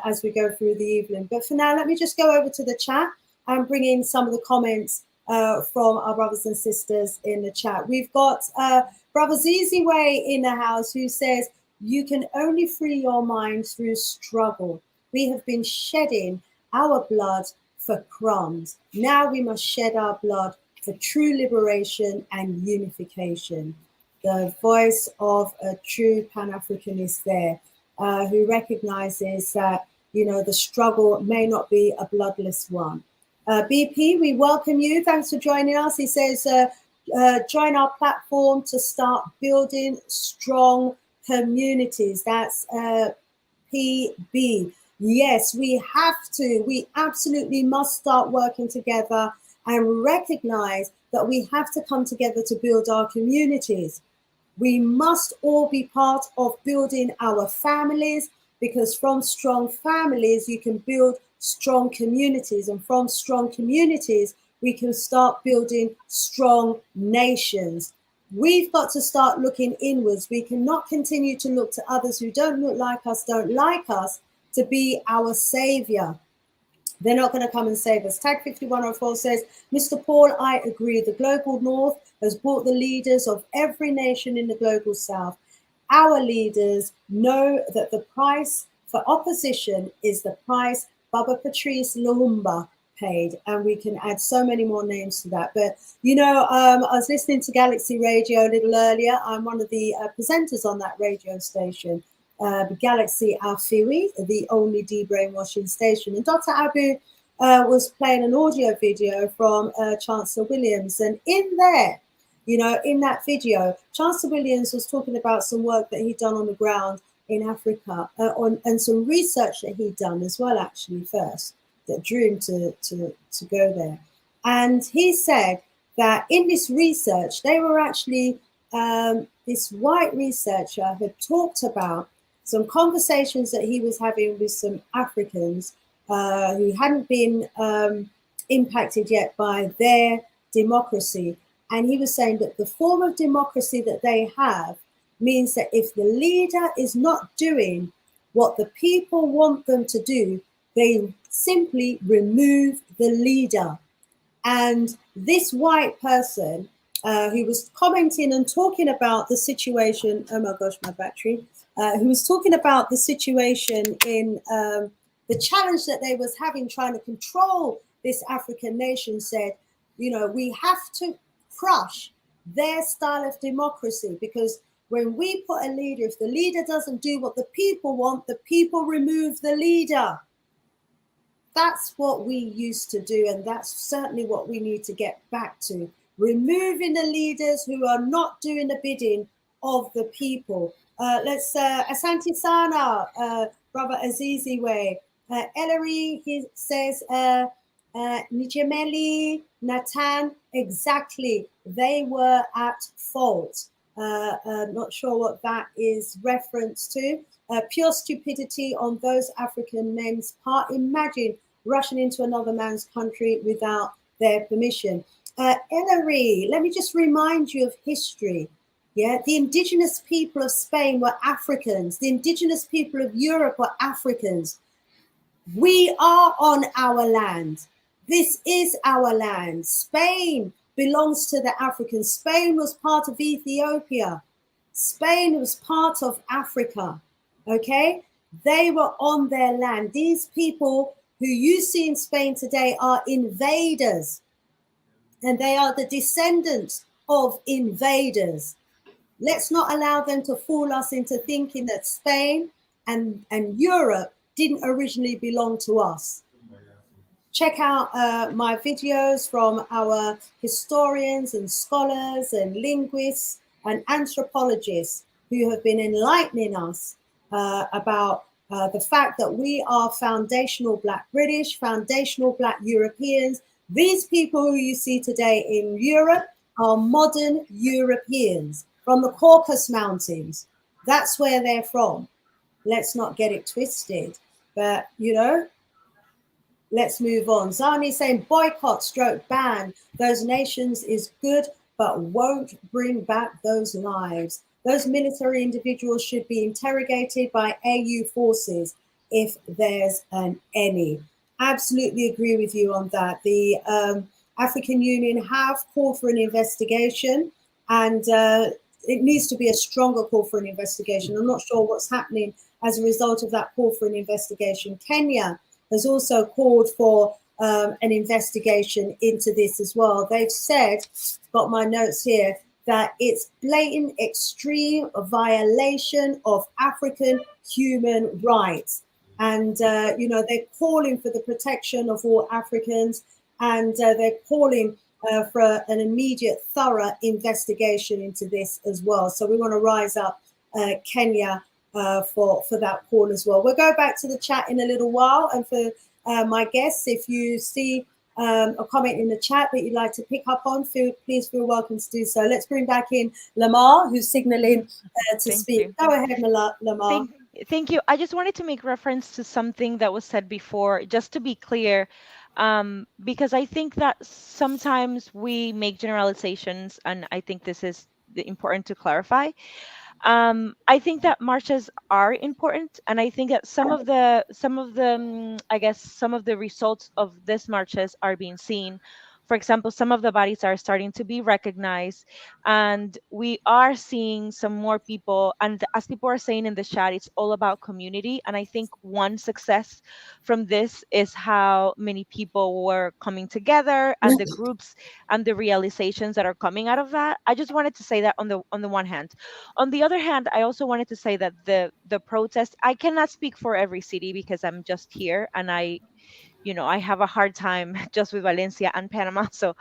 as we go through the evening. But for now, let me just go over to the chat and bring in some of the comments from our brothers and sisters in the chat. We've got Brother Zizi Way in the house, who says, "You can only free your mind through struggle. We have been shedding our blood for crumbs. Now we must shed our blood for true liberation and unification." The voice of a true Pan-Africanist there, who recognizes that, the struggle may not be a bloodless one. BP, we welcome you. Thanks for joining us. He says, join our platform to start building strong communities. That's PB. Yes, we have to. We absolutely must start working together and recognize that we have to come together to build our communities. We must all be part of building our families, because from strong families, you can build strong communities. And from strong communities, we can start building strong nations. We've got to start looking inwards. We cannot continue to look to others who don't look like us, to be our savior. They're not going to come and save us. Tag 5104 says, "Mr. Paul, I agree. The global north has brought the leaders of every nation in the global south. Our leaders know that the price for opposition is the price Baba Patrice Lumumba paid." And we can add so many more names to that. But, I was listening to Galaxy Radio a little earlier. I'm one of the presenters on that radio station. Galaxy Afiwi, the only de-brainwashing station. And Dr. Abu was playing an audio video from Chancellor Williams. And in there, in that video, Chancellor Williams was talking about some work that he'd done on the ground in Africa and some research that he'd done as well, actually, first, that drew him to go there. And he said that in this research, they were actually, this white researcher had talked about some conversations that he was having with some Africans who hadn't been impacted yet by their democracy. And he was saying that the form of democracy that they have means that if the leader is not doing what the people want them to do, they simply remove the leader. And this white person who was commenting and talking about the situation, oh my gosh, my battery, who was talking about the situation in the challenge that they was having trying to control this African nation, said, we have to crush their style of democracy, because when we put a leader, if the leader doesn't do what the people want, the people remove the leader. That's what we used to do, and that's certainly what we need to get back to. Removing the leaders who are not doing the bidding of the people. Let's Asante Sana, Brother Azizi Way. Ellery, he says, Nijemeli, Natan, exactly. They were at fault. Not sure what that is reference to. Pure stupidity on those African men's part. Imagine rushing into another man's country without their permission. Ellery, let me just remind you of history. Yeah, the indigenous people of Spain were Africans. The indigenous people of Europe were Africans. We are on our land. This is our land. Spain belongs to the Africans. Spain was part of Ethiopia. Spain was part of Africa. Okay? They were on their land. These people who you see in Spain today are invaders. And they are the descendants of invaders. Let's not allow them to fool us into thinking that Spain and Europe didn't originally belong to us. Check out my videos from our historians and scholars and linguists and anthropologists who have been enlightening us about the fact that we are foundational Black British, foundational Black Europeans. These people who you see today in Europe are modern Europeans from the Caucasus Mountains. That's where they're from. Let's not get it twisted. But, you know, let's move on. Zani saying boycott stroke ban those nations is good, but won't bring back those lives. Those military individuals should be interrogated by AU forces if there's any. Absolutely agree with you on that. The African Union have called for an investigation, and it needs to be a stronger call for an investigation. I'm not sure what's happening as a result of that call for an investigation. Kenya has also called for an investigation into this as well. They've said, got my notes here, that it's blatant extreme violation of African human rights. And, you know, they're calling for the protection of all Africans, and they're calling for an immediate, thorough investigation into this as well. So we want to rise up Kenya for that call as well. We'll go back to the chat in a little while, and for my guests, if you see a comment in the chat that you'd like to pick up on, please feel welcome to do so. Let's bring back in Lamar, who's signaling to speak. Go ahead, Lamar. Thank you. I just wanted to make reference to something that was said before, just to be clear, because I think that sometimes we make generalizations, and I think this is important to clarify. I think that marches are important, and I think that some of the I guess some of the results of these marches are being seen. For example, some of the bodies are starting to be recognized, and we are seeing some more people. And as people are saying in the chat, it's all about community. And I think one success from this is how many people were coming together, and the groups and the realizations that are coming out of that. I just wanted to say that on the one hand. On the other hand, I also wanted to say that the protest, I cannot speak for every city because I'm just here, and I have a hard time just with Valencia and Panama. So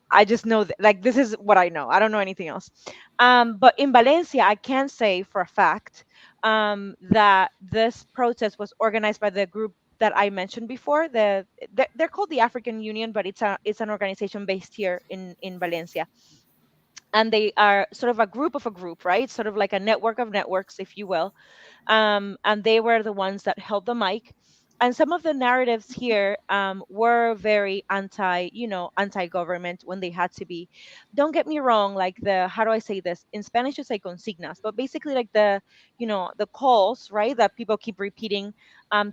I just know that, like, this is what I know. I don't know anything else. But in Valencia, I can say for a fact that this protest was organized by the group that I mentioned before. They're called the African Union, but it's an organization based here in Valencia. And they are sort of a group of a group, right? Sort of like a network of networks, if you will. And they were the ones that held the mic. And some of the narratives here were very anti-government when they had to be. Don't get me wrong, like how do I say this? In Spanish, you say consignas, but basically like the calls, right, that people keep repeating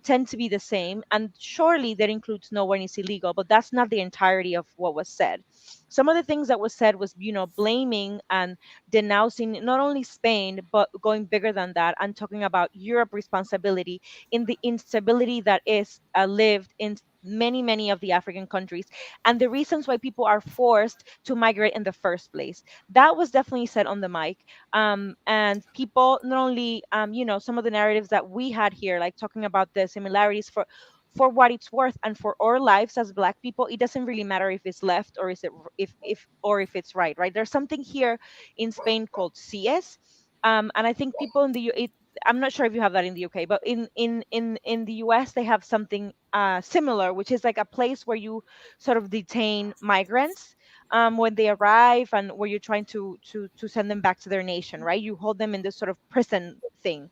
tend to be the same. And surely that includes no one is illegal, but that's not the entirety of what was said. Some of the things that was said was, blaming and denouncing not only Spain, but going bigger than that and talking about Europe responsibility in the instability that is lived in many of the African countries, and the reasons why people are forced to migrate in the first place. That was definitely said on the mic. And people not only, some of the narratives that we had here, like talking about the similarities for what it's worth and for our lives as Black people. It doesn't really matter if it's left or is it if it's right. There's something here in Spain called CS, and I think people in I'm not sure if you have that in the UK, but in the US they have something similar, which is like a place where you sort of detain migrants when they arrive, and where you're trying to send them back to their nation, right? You hold them in this sort of prison thing.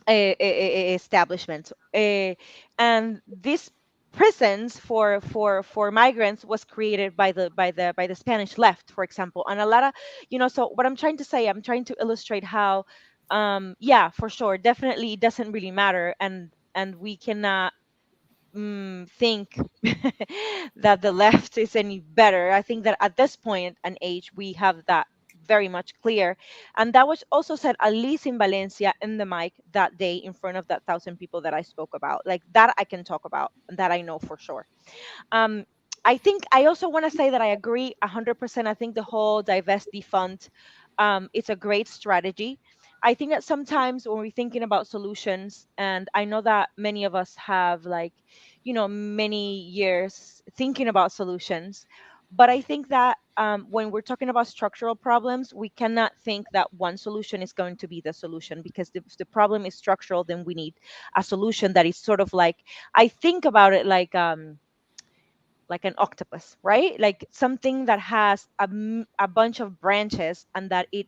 establishments, and this prisons for migrants was created by the Spanish left, for example, and a lot of, so what I'm trying to say, I'm trying to illustrate how, yeah, for sure, definitely it doesn't really matter, and we cannot think that the left is any better. I think that at this point and age, we have that very much clear. And that was also said, at least in Valencia, in the mic that day in front of that 1,000 people that I spoke about. Like that I can talk about, and that I know for sure. Um, I think I also want to say that I agree 100%. I think the whole divest defund, it's a great strategy. I think that sometimes when we're thinking about solutions, and I know that many of us have like, many years thinking about solutions, but I think that when we're talking about structural problems, we cannot think that one solution is going to be the solution, because if the problem is structural, then we need a solution that is sort of like, I think about it like an octopus, right? Like something that has a bunch of branches, and that it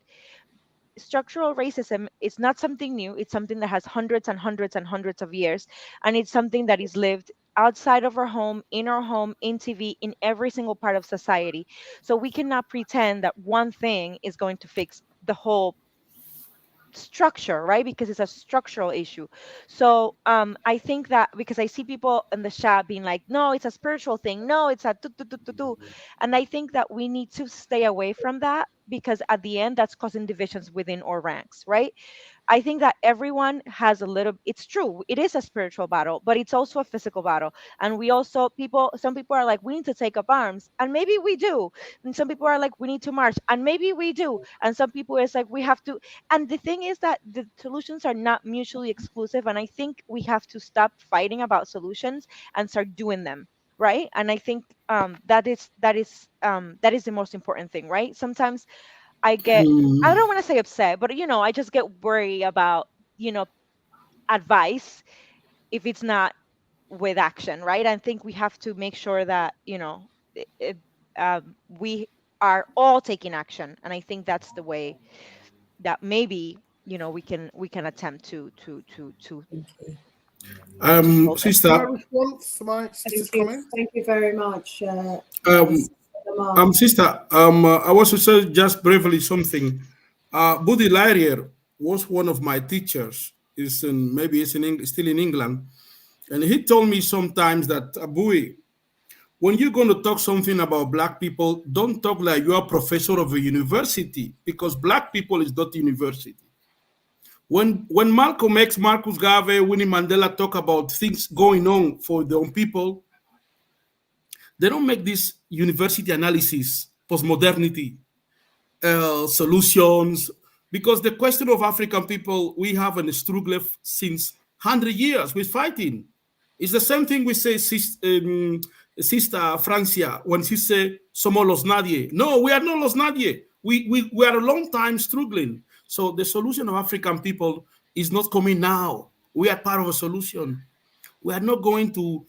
structural racism is not something new. It's something that has hundreds and hundreds and hundreds of years, and it's something that is lived outside of our home, in TV, in every single part of society. So we cannot pretend that one thing is going to fix the whole structure, right? Because it's a structural issue. So I think that, because I see people in the chat being like, no, it's a spiritual thing, no, it's a tu. And I think that we need to stay away from that, because at the end that's causing divisions within our ranks, right? I think that everyone has a little, it's true, it is a spiritual battle, but it's also a physical battle. And we also, some people are like, we need to take up arms, and maybe we do. And some people are like, we need to march, and maybe we do. And some people is like, we have to. And the thing is that the solutions are not mutually exclusive. And I think we have to stop fighting about solutions and start doing them. Right. And I think that is the most important thing, right? Sometimes I get, I don't want to say upset, but I just get worried about, advice if it's not with action, right? I think we have to make sure that, we are all taking action. And I think that's the way that maybe, we can attempt to Can I Sister, respond to my sister's comment? Thank you very much. um, sister, I want to say just briefly something. Buddy Laurier was one of my teachers. Still in England, and he told me sometimes that, Abui, when you're going to talk something about black people, don't talk like you're a professor of a university, because black people is not university. When Malcolm X, Marcus Garvey, Winnie Mandela talk about things going on for their own people, they don't make this university analysis, postmodernity, solutions, because the question of African people, we have a struggle since 100 years. We're fighting. It's the same thing we say, Sister Francia, when she say, somos los nadie. No, we are not los nadie. We are a long time struggling. So the solution of African people is not coming now. We are part of a solution. We're not going to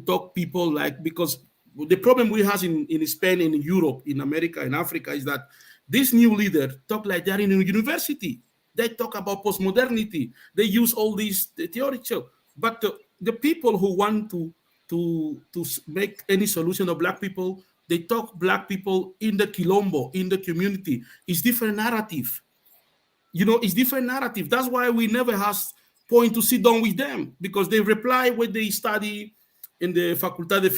talk people like, because the problem we have in Spain, in Europe, in America, in Africa, is that this new leader talk like they're in a university. They talk about postmodernity. They use all these theories. But the people who want to make any solution of black people, they talk black people in the quilombo, in the community. It's different narrative. It's different narrative. That's why we never has point to sit down with them, because they reply what they study in the Facultad de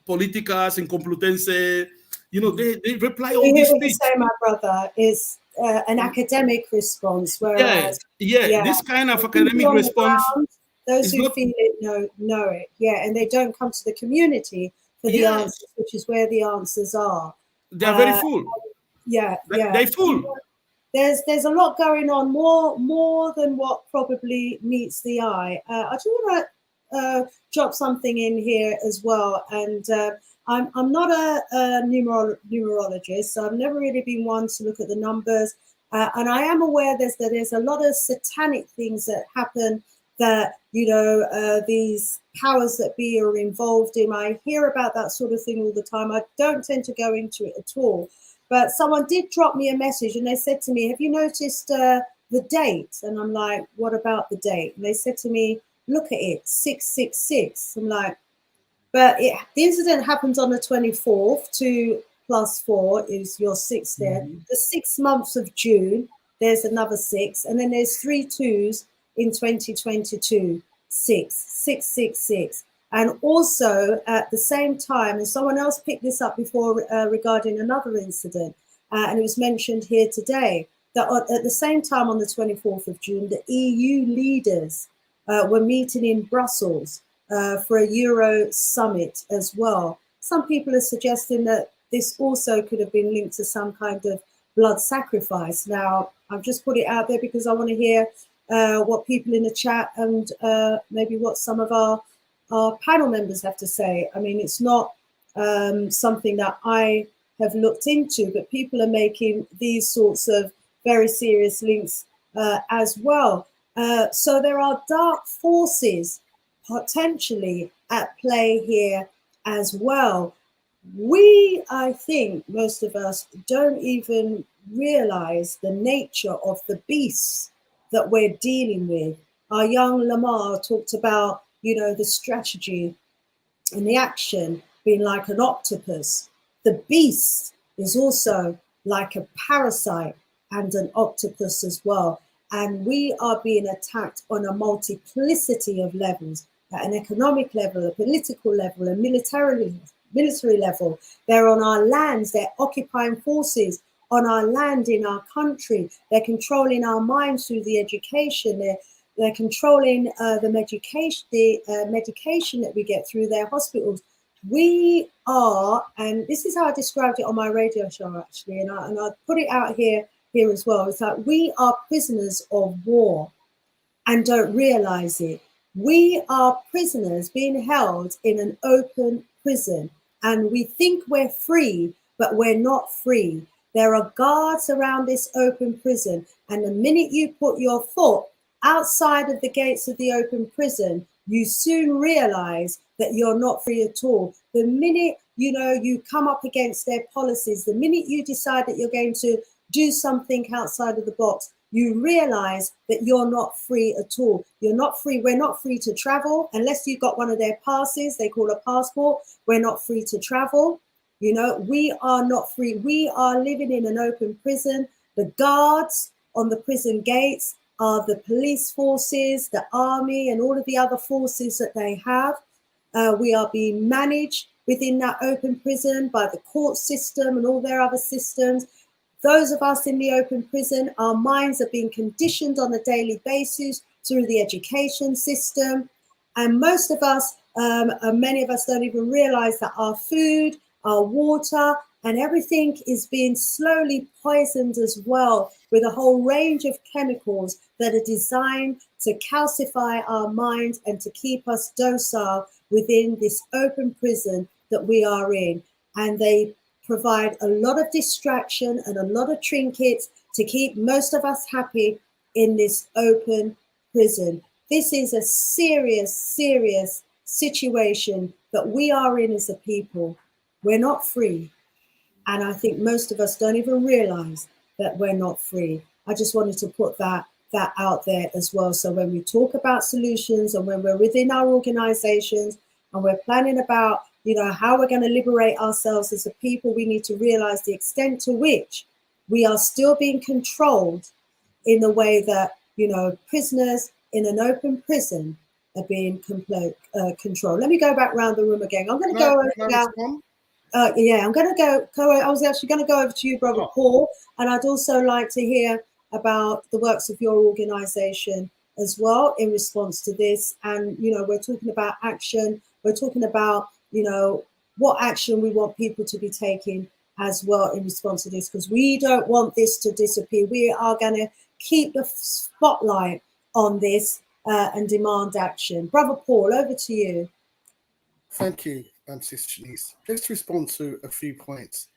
Políticas in Complutense. They reply all these things. Say, my brother, is an academic response, whereas this kind of academic response, ground, those who feel it know it, and they don't come to the community for the answers, which is where the answers are. They're very full. They're full. There's a lot going on, more than what probably meets the eye. I do want to drop something in here as well, and I'm not a numerologist, so I've never really been one to look at the numbers, and I am aware there's a lot of satanic things that happen that these powers that be are involved in. I hear about that sort of thing all the time. I don't tend to go into it at all. But someone did drop me a message, and they said to me, have you noticed the date. And I'm like, what about the date? And they said to me, look at it, 666. I'm like, but the incident happens on the 24th. 2 plus 4 is your 6 there. The 6 months of June, there's another 6. And then there's 3 2s in 2022, 6. And also at the same time, and someone else picked this up before regarding another incident, and it was mentioned here today, that at the same time on the 24th of June, the EU leaders were meeting in Brussels for a Euro summit as well. Some people are suggesting that this also could have been linked to some kind of blood sacrifice. Now, I've just put it out there because I want to hear what people in the chat and maybe what some of our panel members have to say. I mean, it's not something that I have looked into, but people are making these sorts of very serious links as well. So there are dark forces potentially at play here as well. I think most of us don't even realize the nature of the beasts that we're dealing with. Our young Lamar talked about, the strategy and the action being like an octopus. The beast is also like a parasite and an octopus as well. And we are being attacked on a multiplicity of levels, at an economic level, a political level, a military level. They're on our lands, they're occupying forces on our land, in our country. They're controlling our minds through the education. They're controlling the medication that we get through their hospitals. We are, and this is how I described it on my radio show actually, and I put it out here as well. It's like we are prisoners of war and don't realize it. We are prisoners being held in an open prison, and we think we're free, but we're not free. There are guards around this open prison, and the minute you put your foot outside of the gates of the open prison, you soon realize that you're not free at all. The minute, you come up against their policies, the minute you decide that you're going to do something outside of the box, you realize that you're not free at all. You're not free. We're not free to travel unless you've got one of their passes, they call a passport. We're not free to travel. We are not free. We are living in an open prison. The guards on the prison gates are the police forces, the army, and all of the other forces that they have. We are being managed within that open prison by the court system and all their other systems. Those of us in the open prison, our minds are being conditioned on a daily basis through the education system. And most of us, many of us don't even realize that our food, our water, and everything is being slowly poisoned as well with a whole range of chemicals that are designed to calcify our minds and to keep us docile within this open prison that we are in. And they provide a lot of distraction and a lot of trinkets to keep most of us happy in this open prison. This is a serious, serious situation that we are in as a people. We're not free. And I think most of us don't even realize that we're not free. I just wanted to put that out there as well. So when we talk about solutions and when we're within our organizations and we're planning about, how we're going to liberate ourselves as a people, we need to realize the extent to which we are still being controlled in the way that, prisoners in an open prison are being controlled. Let me go back around the room again. I'm going to go over now. I'm going to go. I was actually going to go over to you, Brother Paul, and I'd also like to hear about the works of your organization as well in response to this. And, we're talking about action. We're talking about, what action we want people to be taking as well in response to this, because we don't want this to disappear. We are going to keep the spotlight on this and demand action. Brother Paul, over to you. Thank you, Sister Shanice. Just to respond to a few points.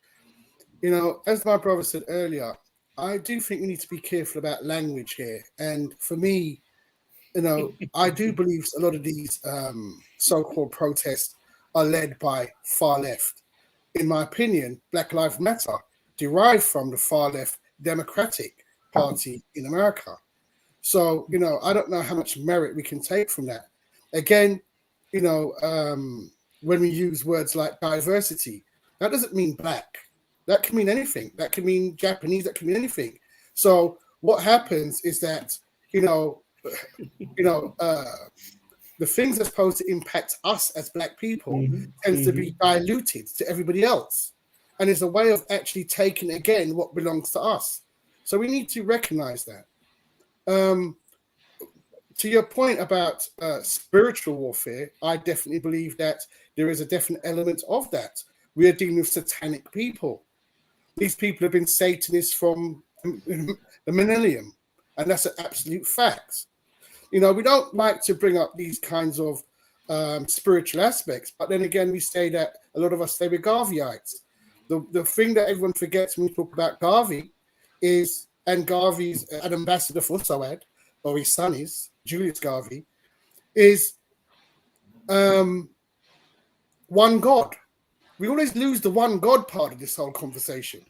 As my brother said earlier, I do think we need to be careful about language here. And for me, I do believe a lot of these so-called protests are led by far left. In my opinion, Black Lives Matter derived from the far left Democratic Party in America. So, you know, I don't know how much merit we can take from that. Again, you know, when we use words like diversity, that doesn't mean black. That can mean anything. That can mean Japanese. That can mean anything. So what happens is that, the things that's supposed to impact us as black people tends to be diluted to everybody else. And it's a way of actually taking, again, what belongs to us. So we need to recognize that. To your point about spiritual warfare, I definitely believe that there is a definite element of that. We are dealing with satanic people. These people have been Satanists from the millennium, and that's an absolute fact. You know, we don't like to bring up these kinds of spiritual aspects, but then again, we say that a lot of us say we're Garveyites. The thing that everyone forgets when we talk about Garvey is, and Garvey's an ambassador for SOAD, or his son is, Julius Garvey, is one God. We always lose the one God part of this whole conversation.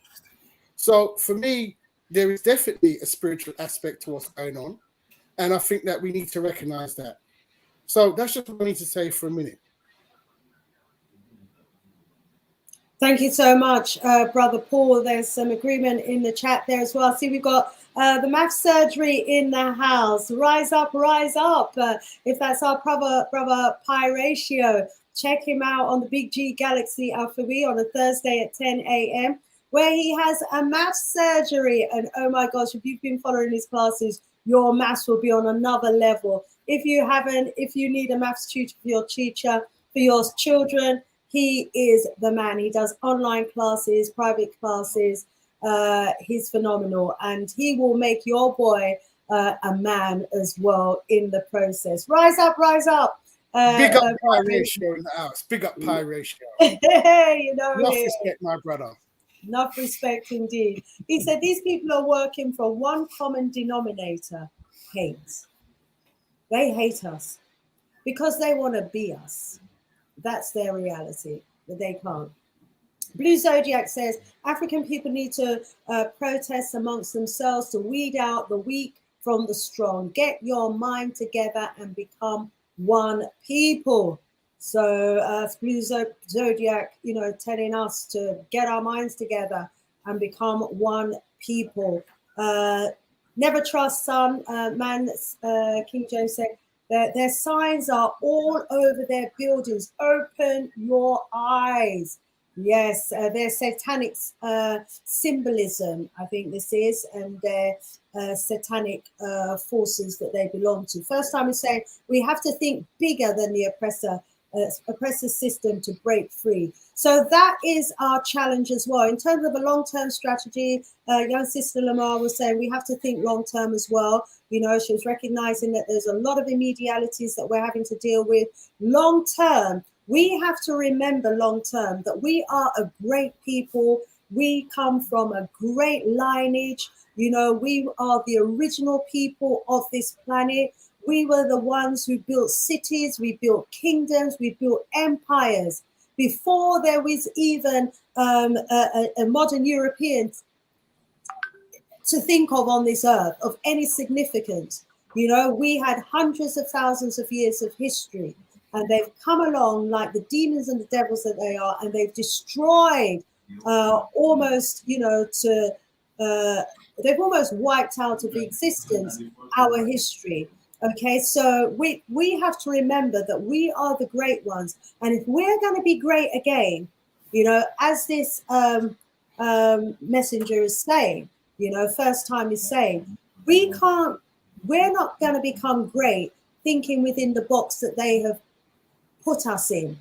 So for me, there is definitely a spiritual aspect to what's going on. And I think that we need to recognize that. So that's just what I need to say for a minute. Thank you so much, Brother Paul. There's some agreement in the chat there as well. See, we've got the math surgery in the house. Rise up, rise up. If that's our brother Pi Ratio, check him out on the Big G Galaxy Alpha B on a Thursday at 10 a.m. where he has a math surgery. And oh my gosh, if you've been following his classes, your maths will be on another level. If you need a maths tutor for your teacher, for your children, he is the man. He does online classes, private classes. He's phenomenal, and he will make your boy a man as well in the process. Rise up, rise up. Big up Pi Ratio in the house. Big up Pi Ratio. Enough respect, my brother. Enough respect indeed. He said these people are working for one common denominator: hate. They hate us because they want to be us. That's their reality, but they can't. Blue Zodiac says African people need to protest amongst themselves to weed out the weak from the strong. Get your mind together and become one people. So Blue Zodiac, telling us to get our minds together and become one people. Never trust son, man. King James said, their signs are all over their buildings. Open your eyes. Yes, their satanic symbolism, I think this is, and their satanic forces that they belong to. First time is saying we have to think bigger than the oppressor system to break free. So that is our challenge as well. In terms of a long-term strategy, young sister Lamar was saying we have to think long-term as well. She was recognizing that there's a lot of immedialities that we're having to deal with. Long-term, we have to remember long-term that we are a great people. We come from a great lineage. We are the original people of this planet. We were the ones who built cities, we built kingdoms, we built empires. Before there was even a modern European to think of on this earth of any significance. We had hundreds of thousands of years of history, and they've come along like the demons and the devils that they are, and they've destroyed they've almost wiped out of existence our history. Okay, so we have to remember that we are the great ones, and if we're going to be great again, as this messenger is saying, first time is saying, we're not going to become great thinking within the box that they have put us in.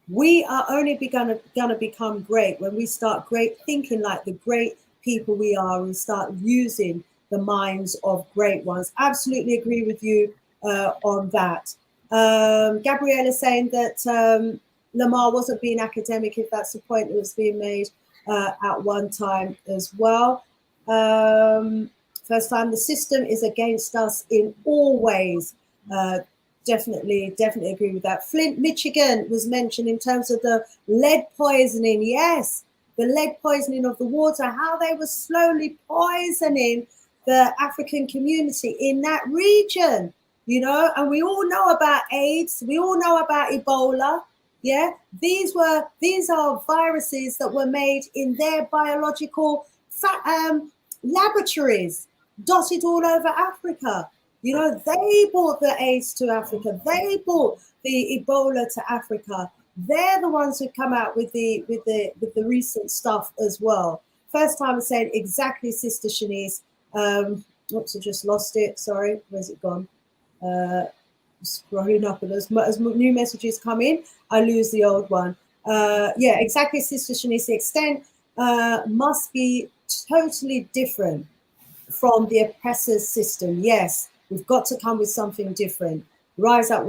We are only going to become great when we start thinking like the great people we are and start using the minds of great ones. Absolutely agree with you on that. Gabrielle is saying that Lamar wasn't being academic, if that's the point that was being made at one time as well. First time, the system is against us in all ways. Definitely agree with that. Flint, Michigan was mentioned in terms of the lead poisoning. Yes, the lead poisoning of the water, how they were slowly poisoning the African community in that region, you know. And we all know about AIDS. We all know about Ebola. Yeah, these are viruses that were made in their biological laboratories dotted all over Africa. You know, they brought the AIDS to Africa. They brought the Ebola to Africa. They're the ones who come out with the recent stuff as well. First time I said exactly, Sister Shanice. Oops, I just lost it. Sorry, where's it gone? Scrolling up, and as new messages come in, I lose the old one. Yeah, exactly, Sister Shanice. The extent must be totally different from the oppressor's system. Yes, we've got to come with something different. Rise up,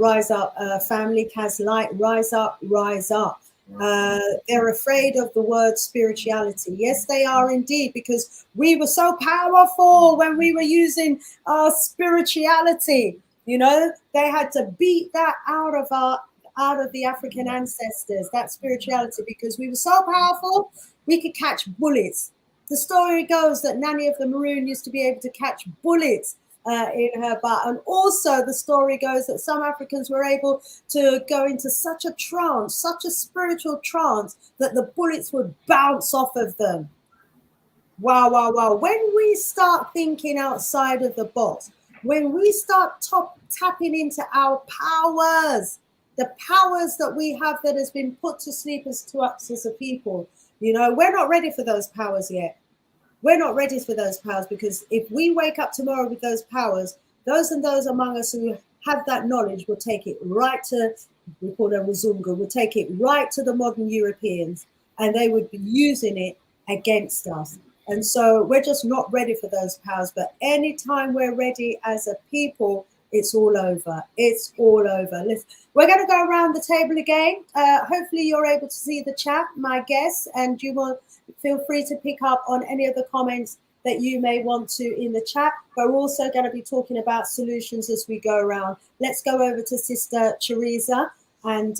family has light. Rise up, rise up. They're afraid of the word spirituality. Yes, they are indeed, because we were so powerful when we were using our spirituality. You know, they had to beat that out of the African ancestors, that spirituality, because we were so powerful, we could catch bullets. The story goes that Nanny of the Maroon used to be able to catch bullets in her butt. And also the story goes that some Africans were able to go into such a trance, such a spiritual trance, that the bullets would bounce off of them. Wow, wow, wow. When we start thinking outside of the box, when we start tapping into our powers, the powers that we have that has been put to sleep to us as a people, you know, we're not ready for those powers yet. We're not ready for those powers, because if we wake up tomorrow with those powers, those among us who have that knowledge will take it right to, we call them Wazunga, will take it right to the modern Europeans, and they would be using it against us. And so we're just not ready for those powers. But anytime we're ready as a people, it's all over. It's all over. We're going to go around the table again. Hopefully you're able to see the chat, my guests, and you will feel free to pick up on any of the comments that you may want to in the chat. But we're also going to be talking about solutions as we go around. Let's go over to Sister Teresa and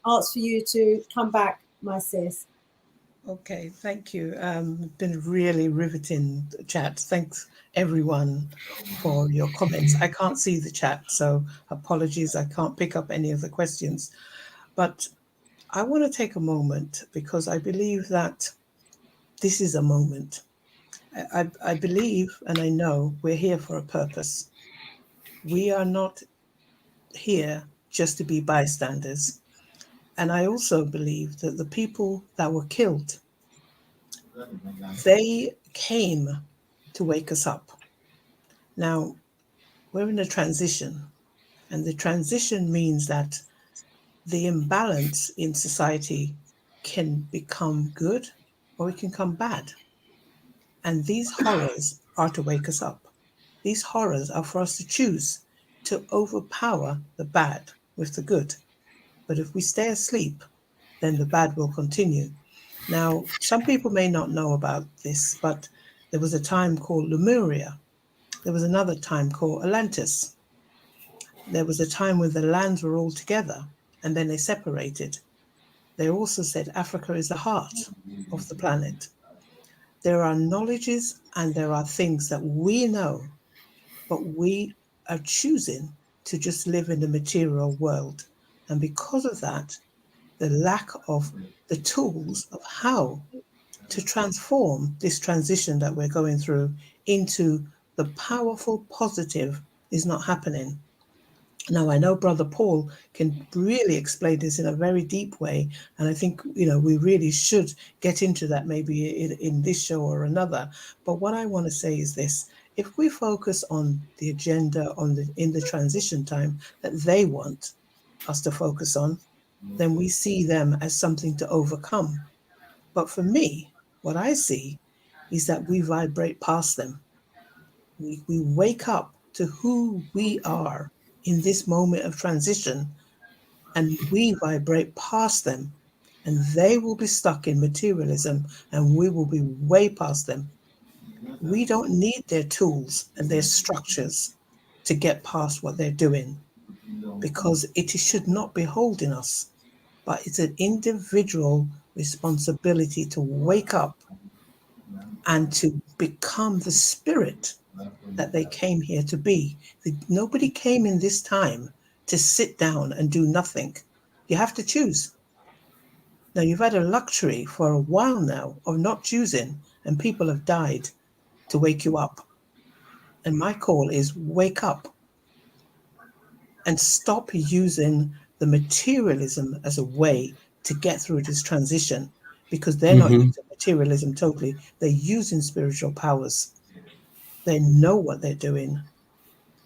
ask for you to come back, my sis. Okay, thank you. Been really riveting chat. Thanks everyone for your comments. I can't see the chat, so apologies. I can't pick up any of the questions, but I want to take a moment, because I believe that this is a moment. I believe and I know we're here for a purpose. We are not here just to be bystanders. And I also believe that the people that were killed, they came to wake us up. Now, we're in a transition, and the transition means that the imbalance in society can become good or it can come bad. And these horrors are to wake us up. These horrors are for us to choose to overpower the bad with the good. But if we stay asleep, then the bad will continue. Now, some people may not know about this, but there was a time called Lemuria. There was another time called Atlantis. There was a time when the lands were all together and then they separated. They also said Africa is the heart of the planet. There are knowledges and there are things that we know, but we are choosing to just live in the material world. And because of that, the lack of the tools of how to transform this transition that we're going through into the powerful positive is not happening. Now, I know Brother Paul can really explain this in a very deep way, and I think, you know, we really should get into that maybe in this show or another. But what I want to say is this: if we focus on the agenda in the transition time that they want us to focus on, then we see them as something to overcome. But for me, what I see is that we vibrate past them. We wake up to who we are in this moment of transition, and we vibrate past them, and they will be stuck in materialism and we will be way past them. We don't need their tools and their structures to get past what they're doing, because it should not be holding us, but it's an individual responsibility to wake up and to become the spirit that they came here to be. Nobody came in this time to sit down and do nothing. You have to choose. Now, you've had a luxury for a while now of not choosing, and people have died to wake you up. And my call is wake up and stop using the materialism as a way to get through this transition, because they're not using materialism totally. They're using spiritual powers. They know what they're doing.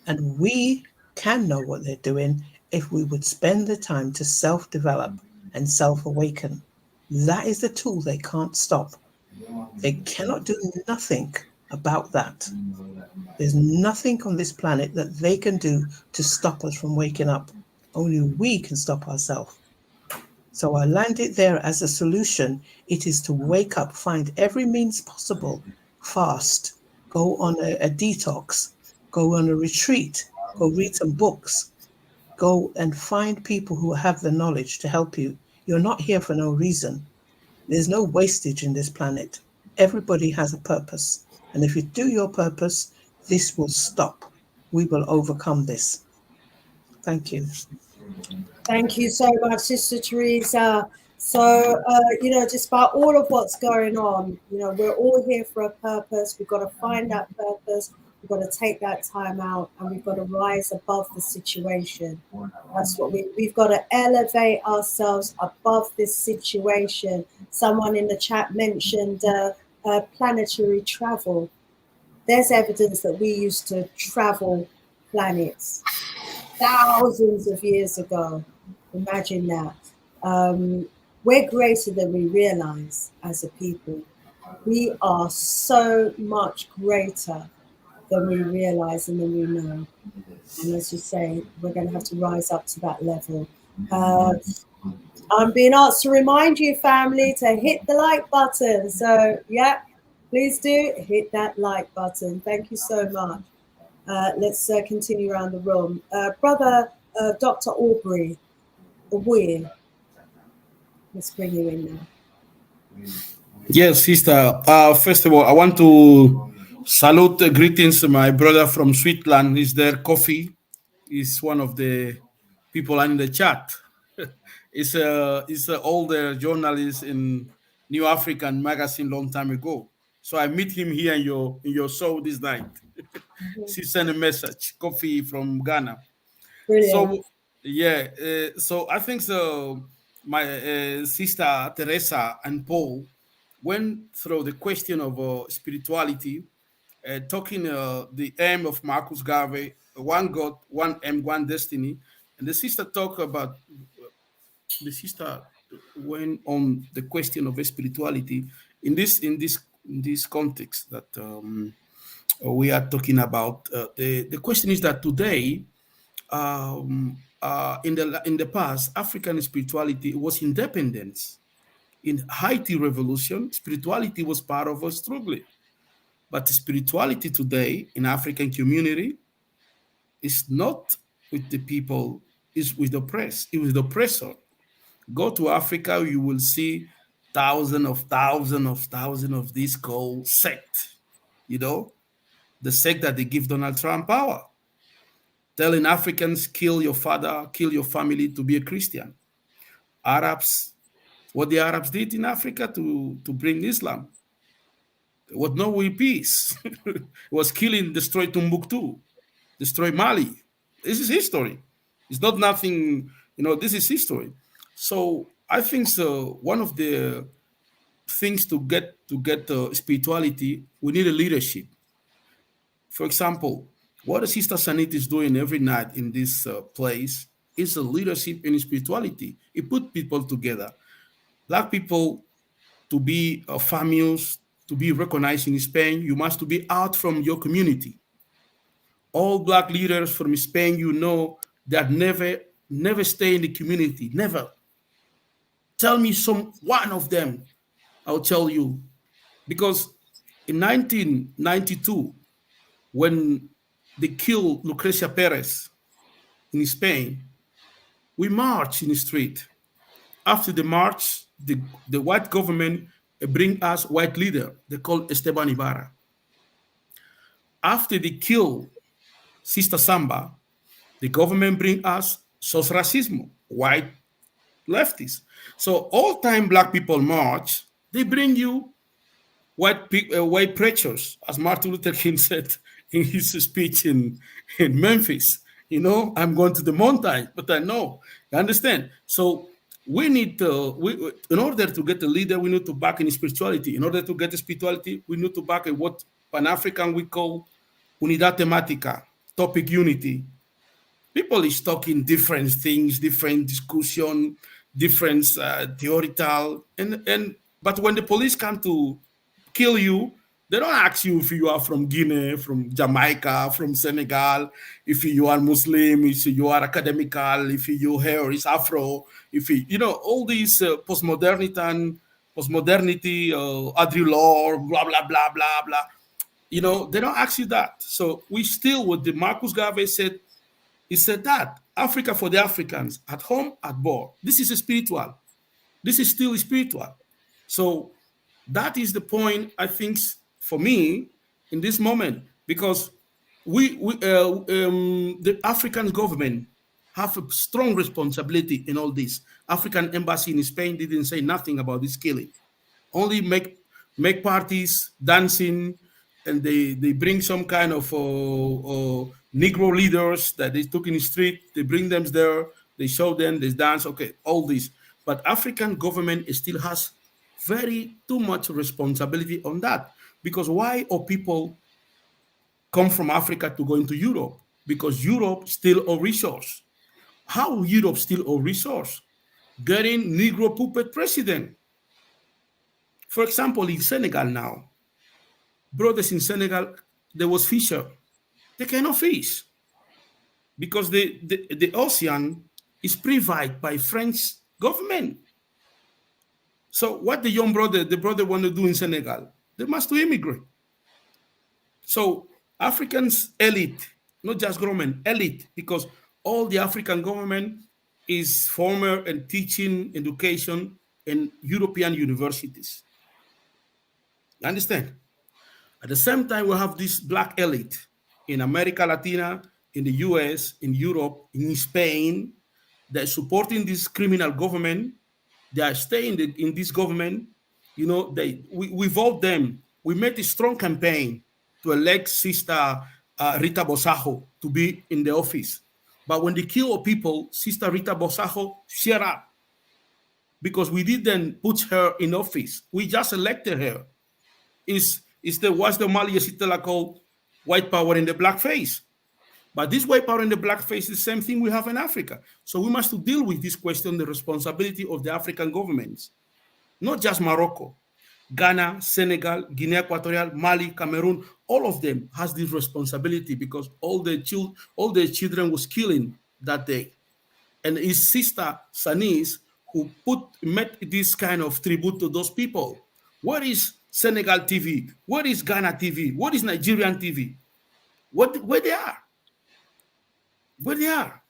And we can know what they're doing if we would spend the time to self-develop and self-awaken. That is the tool they can't stop. They cannot do nothing about that. There's nothing on this planet that they can do to stop us from waking up. Only we can stop ourselves. So I land it there as a solution. It is to wake up, find every means possible, fast, go on a detox, go on a retreat, go read some books, go and find people who have the knowledge to help you. You're not here for no reason. There's no wastage in this planet. Everybody has a purpose. And if you do your purpose, this will stop. We will overcome this. Thank you. Thank you so much, Sister Teresa. So, despite all of what's going on, we're all here for a purpose. We've got to find that purpose. We've got to take that time out, and we've got to rise above the situation. That's what we've got to elevate ourselves above this situation. Someone in the chat mentioned planetary travel. There's evidence that we used to travel planets thousands of years ago. Imagine that. We're greater than we realize as a people. We are so much greater than we realize and than we know. And as you say, we're going to have to rise up to that level. I'm being asked to remind you, family, to hit the like button. So, yeah, please do hit that like button. Thank you so much. Let's continue around the room. Brother Dr. Aubrey, let's bring you in now. Yes, sister. First of all, I want to salute greetings to my brother from Switzerland. He's there, Coffee. He's one of the people in the chat. He's an older journalist in New African magazine long time ago. So I meet him here in your show this night. She sent a message, Coffee from Ghana. Brilliant. So yeah, so I think so. My sister Teresa and Paul went through the question of spirituality, talking the aim of Marcus Garvey, one God, one aim, one destiny, and the sister talked about. The sister went on the question of spirituality in this context that we are talking about. The question is that today, in the past, African spirituality was independence. In Haiti Revolution, spirituality was part of a struggle. But spirituality today in African community is not with the people, is with the oppressed, it was the oppressor. Go to Africa, you will see thousands of these called sect, the sect that they give Donald Trump power, telling Africans, kill your father, kill your family to be a Christian. Arabs, what the Arabs did in Africa to bring Islam, was no way peace. It was killing, destroy Timbuktu, destroy Mali. This is history. It's not nothing, this is history. So I think so. One of the things to get spirituality, we need a leadership. For example, what the Sister Sanit is doing every night in this place is a leadership in spirituality. It put people together. Black people to be families, to be recognized in Spain, you must to be out from your community. All Black leaders from Spain, that never stay in the community, never. Tell me one of them, I'll tell you. Because in 1992, when they killed Lucrecia Perez in Spain, we marched in the street. After the march, the white government bring us white leader. They call Esteban Ibarra. after they kill Sister Samba, the government bring us social racism, white leftists. So all time black people march, they bring you white preachers, as Martin Luther King said in his speech in Memphis. I'm going to the mountain, but I know, you understand? So we need to, in order to get a leader, we need to back in spirituality. In order to get the spirituality, we need to back in what Pan-African we call unidad temática, topic unity. People is talking different things, different discussion, different theoretical, but when the police come to kill you, they don't ask you if you are from Guinea, from Jamaica, from Senegal, if you are Muslim, if you are academical, if your hair is Afro, if all these postmodernity, Audre Lorde, blah blah blah blah blah. They don't ask you that. So we still, what the Marcus Garvey said, he said that Africa for the Africans, at home, at board. This is spiritual. This is still spiritual. So that is the point, I think, for me in this moment, because the African government have a strong responsibility in all this. African embassy in Spain didn't say nothing about this killing. Only make parties, dancing, and they bring some kind of Negro leaders that they took in the street. They bring them there. They show them. They dance. Okay, all this. But African government still has too much responsibility on that, because why are people come from Africa to go into Europe? Because Europe still a resource. How Europe still a resource? Getting Negro puppet president. For example, in Senegal now, brothers in Senegal, there was fisher. They cannot fish because the ocean is provided by French government. So what the brother want to do in Senegal, they must to immigrate. So Africans elite, not just government, elite, because all the African government is former and teaching education in European universities. You understand? At the same time, we have this black elite in America Latina, in the US, in Europe, in Spain, they're supporting this criminal government. They are staying in this government. We vote them. We made a strong campaign to elect Sister Rita Bosajo to be in the office. But when they kill people, Sister Rita Bosajo shut up because we didn't put her in office. We just elected her. What's the Mali called white power in the black face. But this white power in the black face is the same thing we have in Africa. So we must deal with this question, the responsibility of the African governments, not just Morocco, Ghana, Senegal, Guinea Equatorial, Mali, Cameroon, all of them has this responsibility because all the children was killing that day. And his sister, Sanis, who met this kind of tribute to those people. What is Senegal TV? What is Ghana TV? What is Nigerian TV? Where they are? Where they are?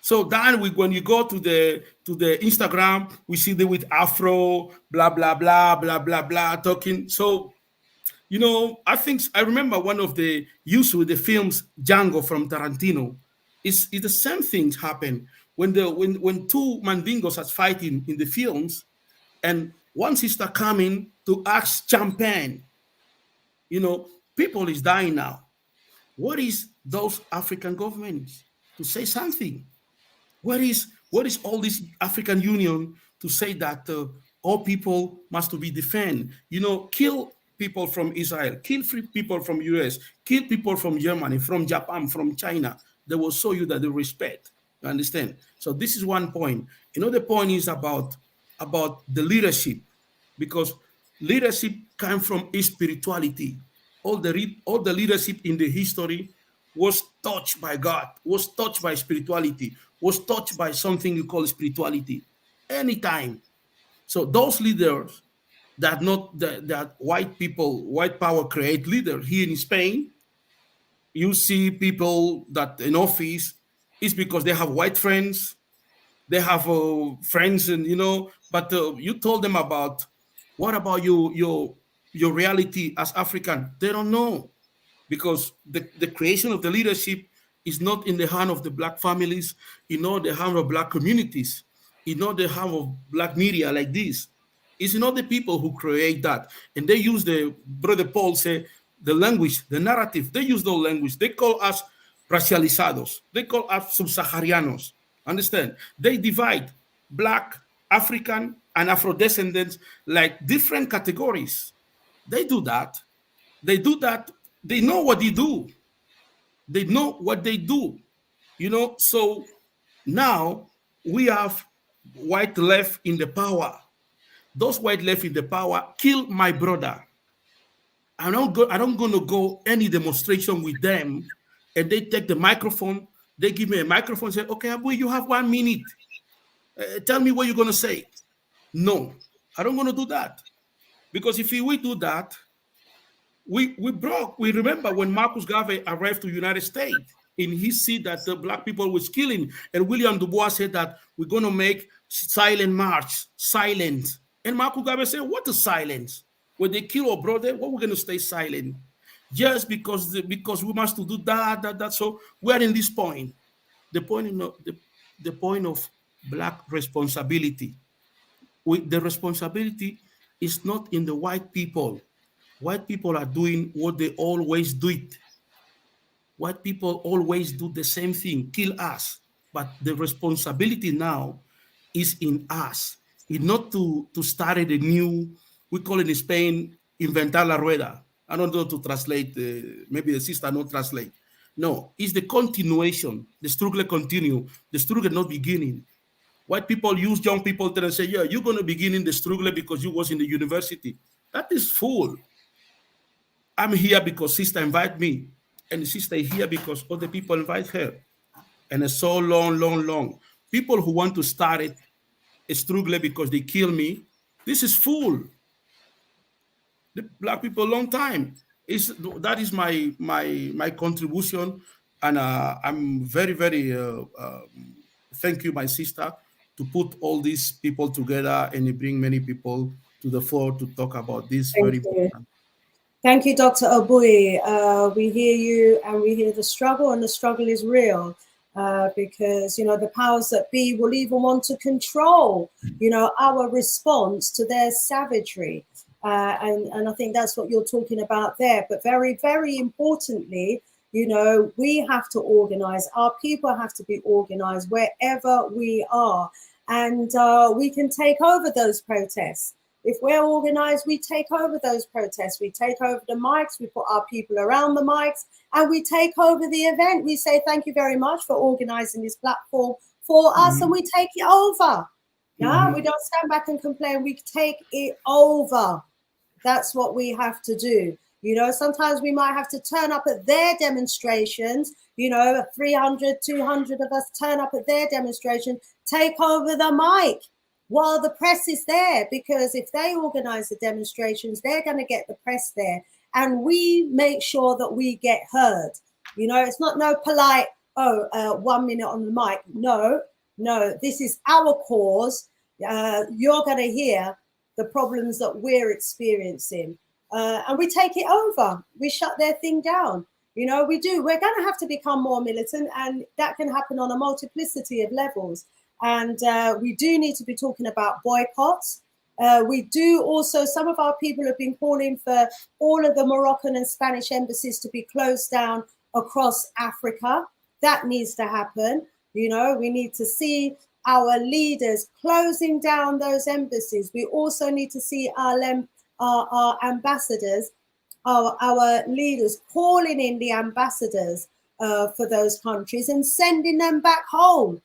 So then when you go to the Instagram, we see them with Afro, blah blah blah blah blah blah talking. So I remember one of the use with the films Django from Tarantino. It's the same things happen when two Mandingos are fighting in the films, and one sister coming to ask champagne. People is dying now. What is those African governments to say something? What is all this African Union to say that all people must be defended? Kill people from Israel, kill people from US, kill people from Germany, from Japan, from China. They will show you that they respect. You understand? So this is one point. Another point is about the leadership, because leadership comes from spirituality. All the leadership in the history was touched by God, was touched by spirituality, was touched by something you call spirituality. Anytime. So those leaders that white power create leaders here in Spain, you see people that in office is because they have white friends, they have friends, and but you told them what about your reality as African? They don't know, because the creation of the leadership is not in the hand of the Black families, in not the hand of Black communities, in not the hand of Black media like this. It's not the people who create that. And they use Brother Paul say, the language, the narrative, they use no language. They call us racializados. They call us sub-Saharianos. Understand? They divide Black, African, and Afro-descendants like different categories. They do that. They do that. They know what they do. They know what they do. You know, so now we have white left in the power. Those white left in the power kill my brother. I don't gonna go any demonstration with them, and they take the microphone. They give me a microphone and say, okay, Abu, you have 1 minute. Tell me what you're gonna say. No, I don't gonna do that. Because if we do that, we remember when Marcus Garvey arrived to the United States, and he see that the Black people was killing, and William Du Bois said that we're gonna make silent march, silent. And Marcus Garvey said, what is silence? When they kill our brother, what we're gonna stay silent? Just because we must do that. So we are in this point. The point of Black responsibility. The responsibility is not in the white people. White people are doing what they always do it. White people always do the same thing, kill us. But the responsibility now is in us. It's not to start a new, we call it in Spain, inventar la rueda. I don't know to translate, maybe the sister not translate. No, it's the continuation. The struggle continue. The struggle not beginning. White people use young people there and say, yeah, you're going to begin in the struggle because you was in the university. That is fool. I'm here because sister invite me. And the sister is here because other people invite her. And it's so long. People who want to start it, a struggle because they kill me, this is fool. The Black people, long time. That is my contribution. And I'm very, thank you, my sister, to put all these people together and bring many people to the fore to talk about this. Very important. Thank you, Dr. Obui. We hear you and we hear the struggle, and the struggle is real because, you know, the powers that be will even want to control, you know, our response to their savagery. And I think that's what you're talking about there. But very, very importantly, you know, we have to organize. Our people have to be organized wherever we are. And we can take over those protests. If we're organized, we take over those protests. We take over the mics. We put our people around the mics and we take over the event. We say, thank you very much for organizing this platform for us, and we take it over. Yeah, we don't stand back and complain. We take it over. That's what we have to do. You know, sometimes we might have to turn up at their demonstrations, you know, 300, 200 of us turn up at their demonstration, take over the mic while the press is there, because if they organize the demonstrations, they're going to get the press there, and we make sure that we get heard. You know, it's not no polite, 1 minute on the mic. No, this is our cause. You're going to hear the problems that we're experiencing. And we take it over. We shut their thing down. You know, we do. We're going to have to become more militant, and that can happen on a multiplicity of levels. And we do need to be talking about boycotts. We do also, some of our people have been calling for all of the Moroccan and Spanish embassies to be closed down across Africa. That needs to happen. You know, we need to see our leaders closing down those embassies. We also need to see our ambassadors, our leaders calling in the ambassadors for those countries and sending them back home.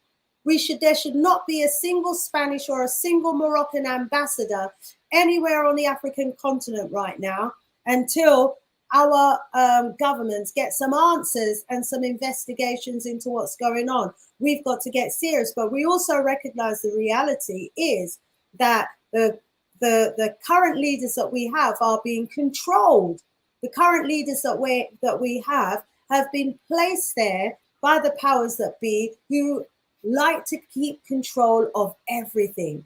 There should not be a single Spanish or a single Moroccan ambassador anywhere on the African continent right now until our governments get some answers and some investigations into what's going on. We've got to get serious, but we also recognize the reality is that the current leaders that we have are being controlled. The current leaders that we have been placed there by the powers that be, who like to keep control of everything.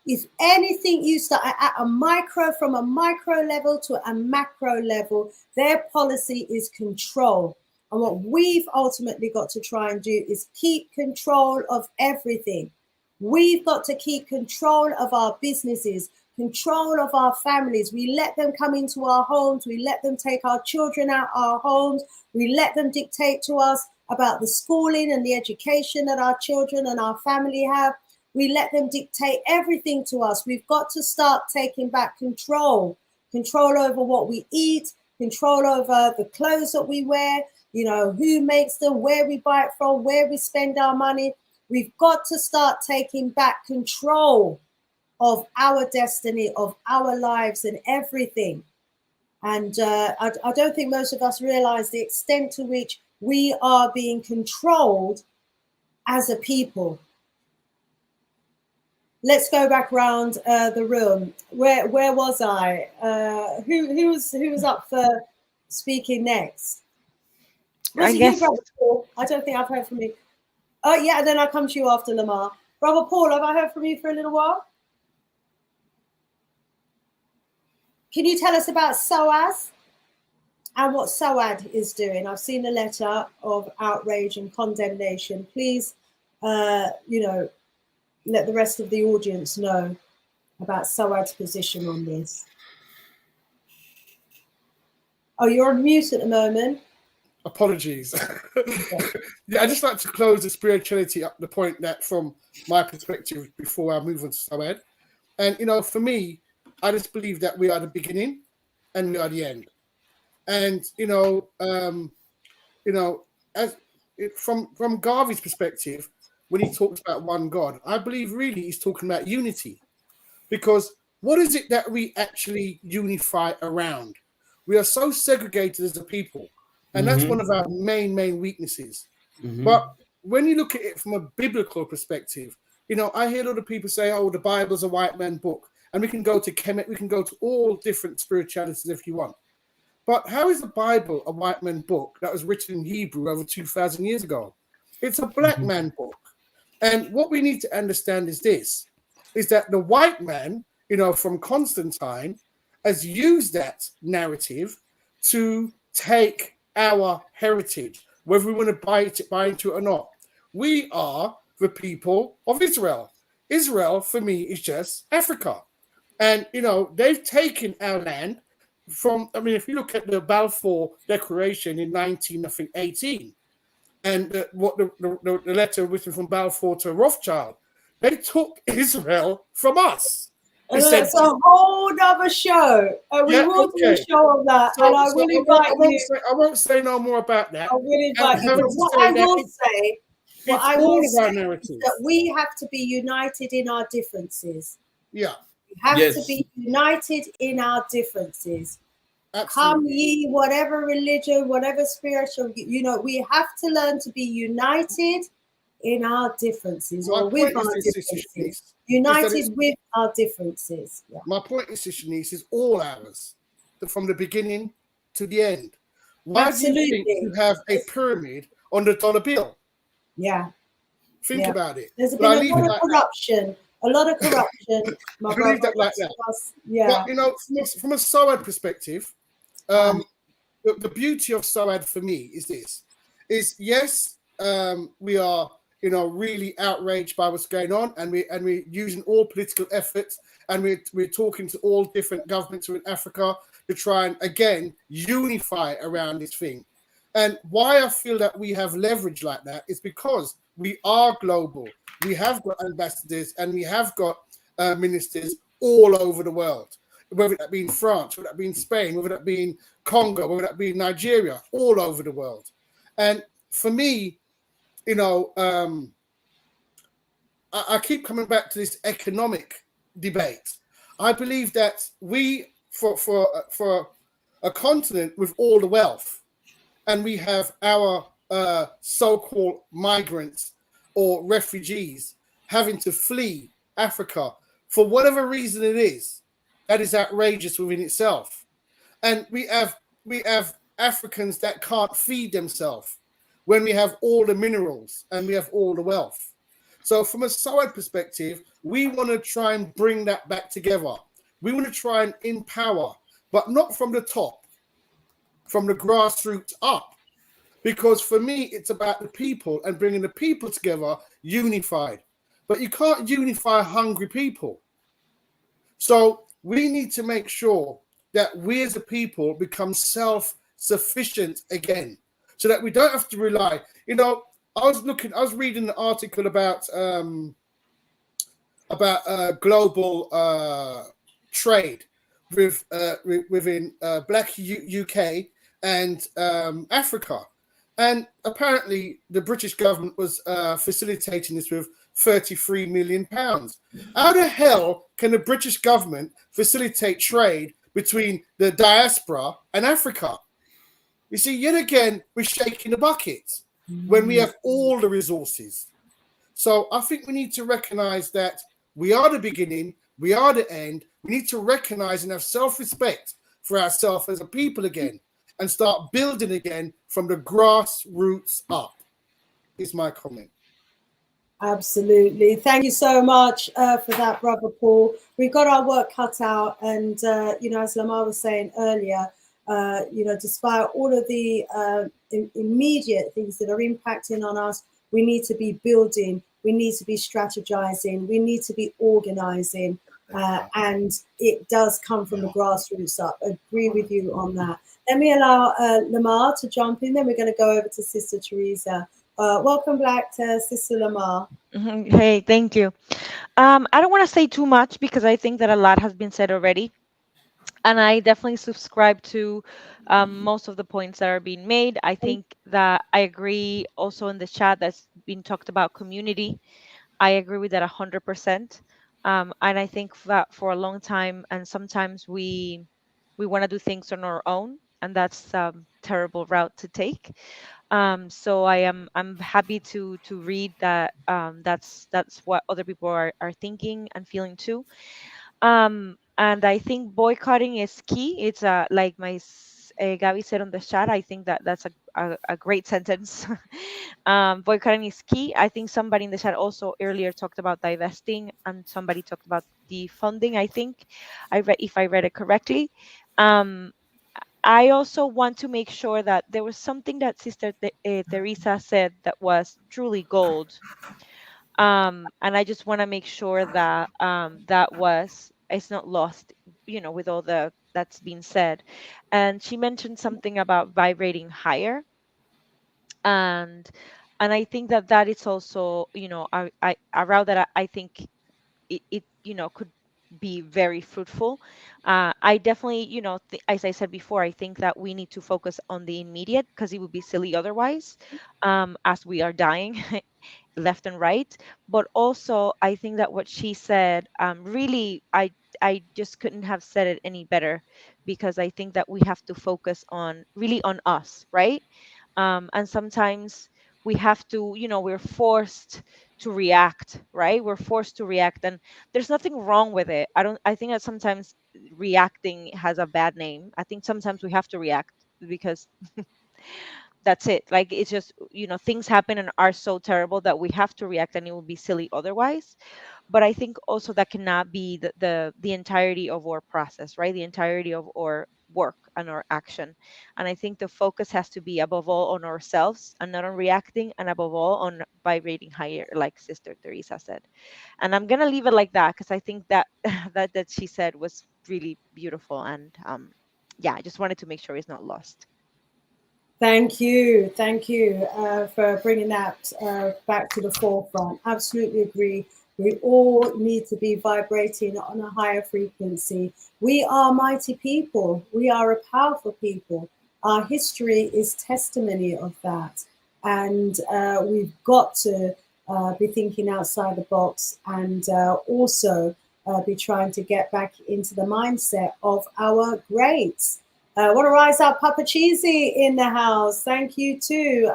If anything you start at a micro, from a micro level to a macro level, their policy is control. And what we've ultimately got to try and do is keep control of everything. We've got to keep control of our businesses, control of our families. We let them come into our homes. We let them take our children out our homes. We let them dictate to us about the schooling and the education that our children and our family have. We let them dictate everything to us. We've got to start taking back control over what we eat, control over the clothes that we wear, you know, who makes them, where we buy it from, where we spend our money. We've got to start taking back control of our destiny, of our lives and everything. And I don't think most of us realize the extent to which we are being controlled as a people. Let's go back round the room. Where was I? Who was up for speaking next? Was it you, Brother Paul? I don't think I've heard from you. Oh yeah, and then I'll come to you after Lamar. Brother Paul, have I heard from you for a little while? Can you tell us about SOAS and what SOAD is doing? I've seen a letter of outrage and condemnation. Please, you know, let the rest of the audience know about SOAD's position on this. Oh, you're on mute at the moment. Apologies. Yeah, I just like to close the spirituality up the point that from my perspective before I move on to SOAD. And, you know, for me, I just believe that we are the beginning and we are the end. And, as from Garvey's perspective, when he talks about one God, I believe really he's talking about unity. Because what is it that we actually unify around? We are so segregated as a people. And that's one of our main weaknesses. But when you look at it from a biblical perspective, you know, I hear a lot of people say, oh, the Bible's a white man book. And we can go to Kemet, we can go to all different spiritualities if you want. But how is the Bible a white man book that was written in Hebrew over 2,000 years ago? It's a black man book. And what we need to understand is this, is that the white man, you know, from Constantine, has used that narrative to take our heritage, whether we want to buy into it or not. We are the people of Israel. Israel, for me, is just Africa. And, you know, they've taken our land from, I mean, if you look at the Balfour Declaration in 1918, and what the letter written from Balfour to Rothschild, they took Israel from us. That's a whole other show. We will do a show on that, and I will invite you. I won't say no more about that. I will invite you. What I will say is that we have to be united in our differences. Yeah. We have to be united in our differences. Absolutely. Come ye, whatever religion, whatever spiritual, you know, we have to learn to be united in our differences, or with our differences. United with our differences. Yeah. My point is, Sister Niece, is all ours, from the beginning to the end. Why do you think you have a pyramid on the dollar bill? Yeah. Think about it. There's been a lot of corruption. A lot of corruption. I believe that like that. Yeah. But, you know, from a SOAD perspective, the beauty of SOAD for me is this: is yes, we are, you know, really outraged by what's going on, and we're using all political efforts, and we're talking to all different governments in Africa to try and again unify around this thing. And why I feel that we have leverage like that is because we are global. We have got ambassadors and we have got ministers all over the world, whether that be in France, whether that be in Spain, whether that be in Congo, whether that be in Nigeria, all over the world. And for me, you know, I keep coming back to this economic debate. I believe that we, for a continent with all the wealth, and we have our so-called migrants or refugees having to flee Africa for whatever reason it is, that is outrageous within itself. And we have Africans that can't feed themselves when we have all the minerals and we have all the wealth. So from a side perspective, we want to try and bring that back together. We want to try and empower, but not from the top, from the grassroots up. Because for me, it's about the people and bringing the people together unified. But you can't unify hungry people. So we need to make sure that we as a people become self-sufficient again, so that we don't have to rely. You know, I was reading an article about global trade within Black UK and Africa. And apparently the British government was facilitating this with £33 million. How the hell can the British government facilitate trade between the diaspora and Africa? You see, yet again, we're shaking the bucket when we have all the resources. So I think we need to recognize that we are the beginning, we are the end. We need to recognize and have self-respect for ourselves as a people again, and start building again from the grassroots up, is my comment. Absolutely. Thank you so much for that, Brother Paul. We've got our work cut out. And, as Lamar was saying earlier, despite all of the immediate things that are impacting on us, we need to be building, we need to be strategizing, we need to be organizing. And it does come from the grassroots up. Agree with you on that. Let me allow Lamar to jump in, then we're going to go over to Sister Teresa. Welcome back to Sister Lamar. Hey, thank you. I don't want to say too much because I think that a lot has been said already. And I definitely subscribe to most of the points that are being made. I think that I agree also in the chat that's been talked about community. I agree with that 100%. And I think that for a long time, and sometimes we want to do things on our own, and that's a terrible route to take. So I'm happy to read that that's what other people are thinking and feeling too. And I think boycotting is key. It's like Gabby said on the chat. I think that that's a great sentence. Boycotting is key. I think somebody in the chat also earlier talked about divesting, and somebody talked about defunding. I think if I read it correctly. I also want to make sure that there was something that Sister Teresa said that was truly gold. And I just want to make sure that it's not lost, with all that's being said. And she mentioned something about vibrating higher, and I think that is also, a route that I think it could be very fruitful. I definitely, as I said before, I think that we need to focus on the immediate, because it would be silly otherwise, as we are dying left and right. But also I think that what she said, really, I just couldn't have said it any better, because I think that we have to focus on really on us, right? And sometimes we have to, we're forced to react, right? We're forced to react, and there's nothing wrong with it. I think that sometimes reacting has a bad name. I think sometimes we have to react because that's it. Like, it's just, things happen and are so terrible that we have to react, and it would be silly otherwise. But I think also that cannot be the entirety of our process, right? The entirety of our work and our action. And I think the focus has to be above all on ourselves and not on reacting, and above all on vibrating higher, like Sister Teresa said. And I'm gonna leave it like that, because I think that that she said was really beautiful. And yeah, I just wanted to make sure it's not lost. Thank you for bringing that back to the forefront. Absolutely agree. We all need to be vibrating on a higher frequency. We are mighty people. We are a powerful people. Our history is testimony of that. And we've got to be thinking outside the box, and also be trying to get back into the mindset of our greats. Want to rise up, Papa Cheesy in the house. Thank you too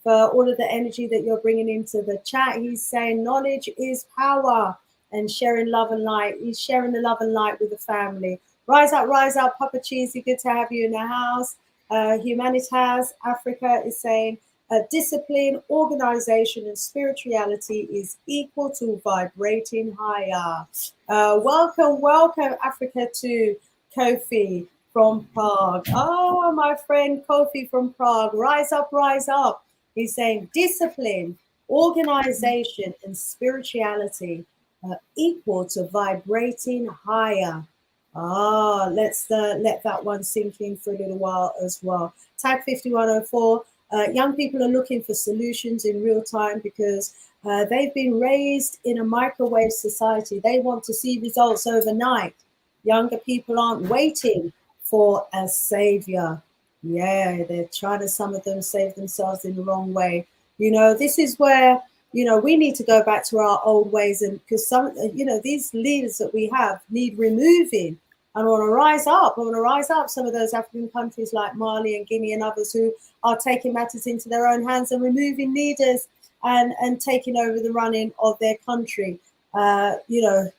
for all of the energy that you're bringing into the chat. He's saying knowledge is power, and sharing love and light. He's sharing the love and light with the family. Rise up, Papa Cheesy. Good to have you in the house. Humanitas Africa is saying discipline, organization, and spirituality is equal to vibrating higher. Welcome, Africa, to Kofi from Prague. Oh, my friend Kofi from Prague, rise up, rise up. He's saying discipline, organization, and spirituality equal to vibrating higher. Let's let that one sink in for a little while as well. Tag 5104. Young people are looking for solutions in real time because they've been raised in a microwave society. They want to see results overnight. Younger people aren't waiting for a savior. Yeah, they're trying to, some of them, save themselves in the wrong way. You know, this is where, you know, we need to go back to our old ways, and because some, you know, these leaders that we have need removing. And I want to rise up. I want to rise up some of those African countries like Mali and Guinea and others who are taking matters into their own hands and removing leaders and taking over the running of their country. You know,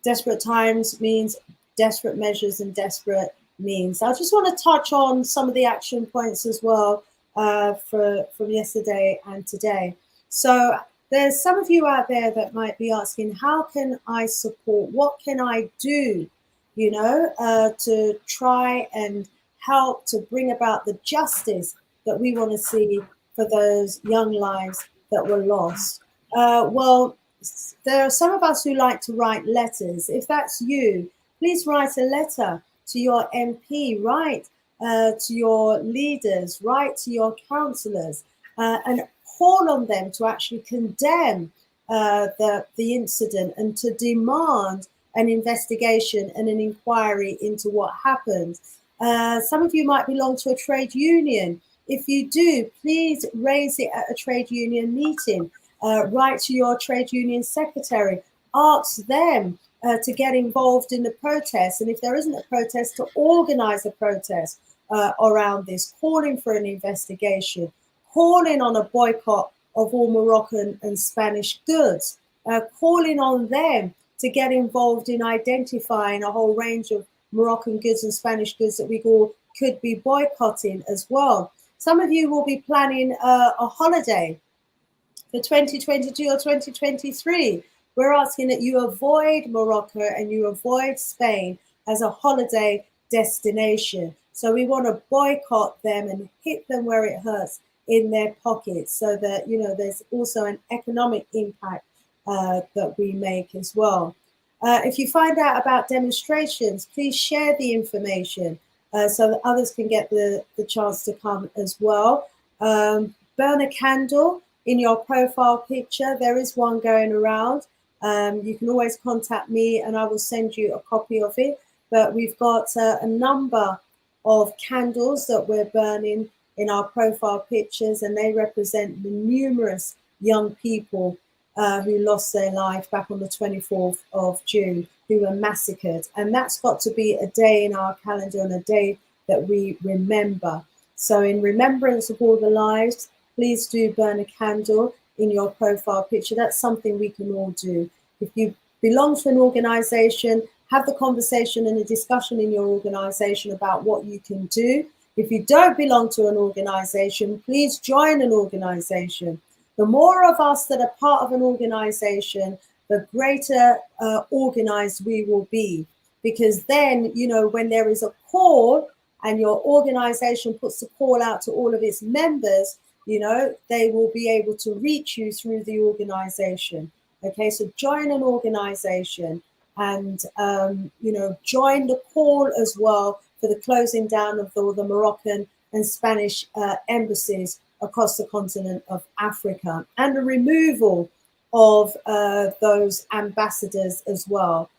desperate times means desperate measures and desperate means. I just want to touch on some of the action points as well from yesterday and today. So there's some of you out there that might be asking, how can I support? What can I do, you know, to try and help to bring about the justice that we want to see for those young lives that were lost? Well, there are some of us who like to write letters. If that's you, please write a letter to your MP, write to your leaders, write to your councillors, and call on them to actually condemn the incident and to demand an investigation and an inquiry into what happened. Some of you might belong to a trade union. If you do, please raise it at a trade union meeting. Write to your trade union secretary. Ask them to get involved in the protest. And if there isn't a protest, to organize a protest around this, calling for an investigation, calling on a boycott of all Moroccan and Spanish goods, calling on them to get involved in identifying a whole range of Moroccan goods and Spanish goods that we all could be boycotting as well. Some of you will be planning a holiday for 2022 or 2023. We're asking that you avoid Morocco and you avoid Spain as a holiday destination. So we want to boycott them and hit them where it hurts in their pockets, so that, you know, there's also an economic impact that we make as well. If you find out about demonstrations, please share the information so that others can get the chance to come as well. Burn a candle in your profile picture. There is one going around. You can always contact me and I will send you a copy of it. But we've got a number of candles that we're burning in our profile pictures, and they represent the numerous young people who lost their life back on the 24th of June, who were massacred. And that's got to be a day in our calendar and a day that we remember. So in remembrance of all the lives, please do burn a candle in your profile picture. That's something we can all do. If you belong to an organization, have the conversation and a discussion in your organization about what you can do. If you don't belong to an organization, please join an organization. The more of us that are part of an organization, the greater organized we will be. Because then, you know, when there is a call and your organization puts the call out to all of its members, you know, they will be able to reach you through the organization. Okay, so join an organization and, you know, join the call as well for the closing down of the Moroccan and Spanish embassies across the continent of Africa, and the removal of those ambassadors as well.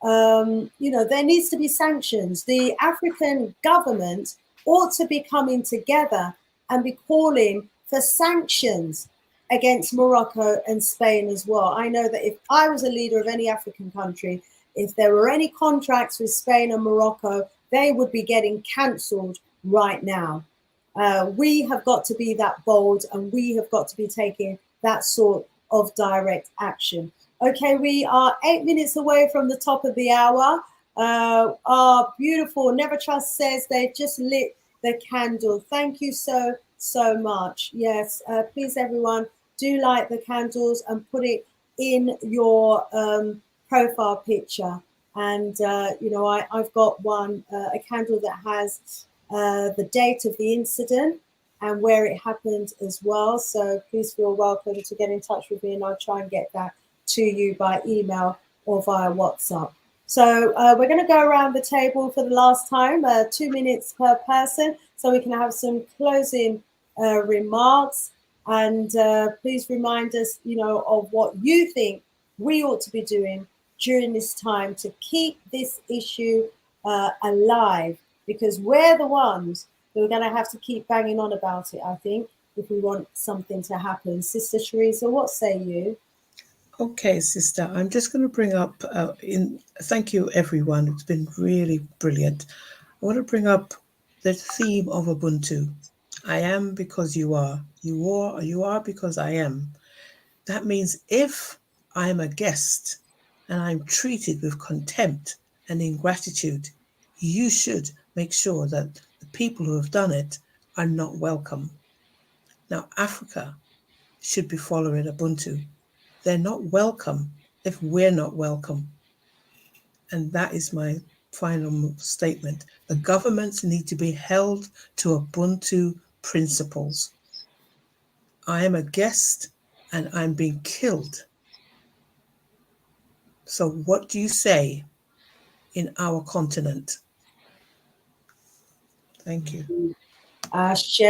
You know, there needs to be sanctions. The African government ought to be coming together and be calling for sanctions against Morocco and Spain as well. I know that if I was a leader of any African country, if there were any contracts with Spain and Morocco, they would be getting cancelled right now. We have got to be that bold, and we have got to be taking that sort of direct action. Okay, we are 8 minutes away from the top of the hour. Our beautiful Never Trust says they've just lit the candle. Thank you so so much. Yes, please everyone, do light the candles and put it in your profile picture. And you know, I've got one, a candle that has the date of the incident and where it happened as well. So please feel welcome to get in touch with me, and I'll try and get that to you by email or via WhatsApp. So we're going to go around the table for the last time, 2 minutes per person, so we can have some closing remarks. And please remind us, you know, of what you think we ought to be doing during this time to keep this issue alive, because we're the ones who are going to have to keep banging on about it, I think, if we want something to happen. Sister Teresa, what say you? Okay, sister, I'm just going to bring up thank you everyone, it's been really brilliant. I want to bring up the theme of Ubuntu. I am because you are. You are because I am. That means if I'm a guest and I'm treated with contempt and ingratitude, you should make sure that the people who have done it are not welcome. Now, Africa should be following Ubuntu. They're not welcome if we're not welcome. And that is my final statement. The governments need to be held to Ubuntu principles. I am a guest and I'm being killed. So what do you say in our continent? Thank you. Ashe,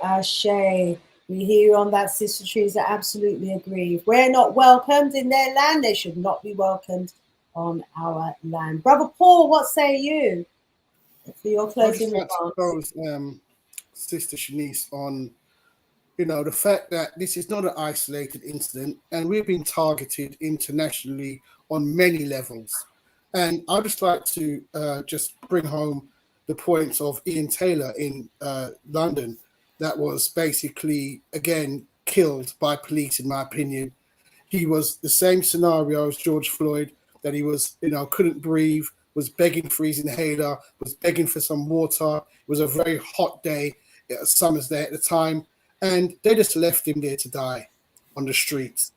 Ashe. We hear you on that, Sister Teresa. Absolutely agree. If we're not welcomed in their land, they should not be welcomed on our land. Brother Paul, what say you for your closing remarks? Sister Shanice, on, you know, the fact that this is not an isolated incident, and we've been targeted internationally on many levels. And I'd just like to just bring home the points of Ian Taylor in London, that was basically, again, killed by police, in my opinion. He was the same scenario as George Floyd, that he was, you know, couldn't breathe, was begging for his inhaler, was begging for some water. It was a very hot day, summer's day at the time, and they just left him there to die on the streets.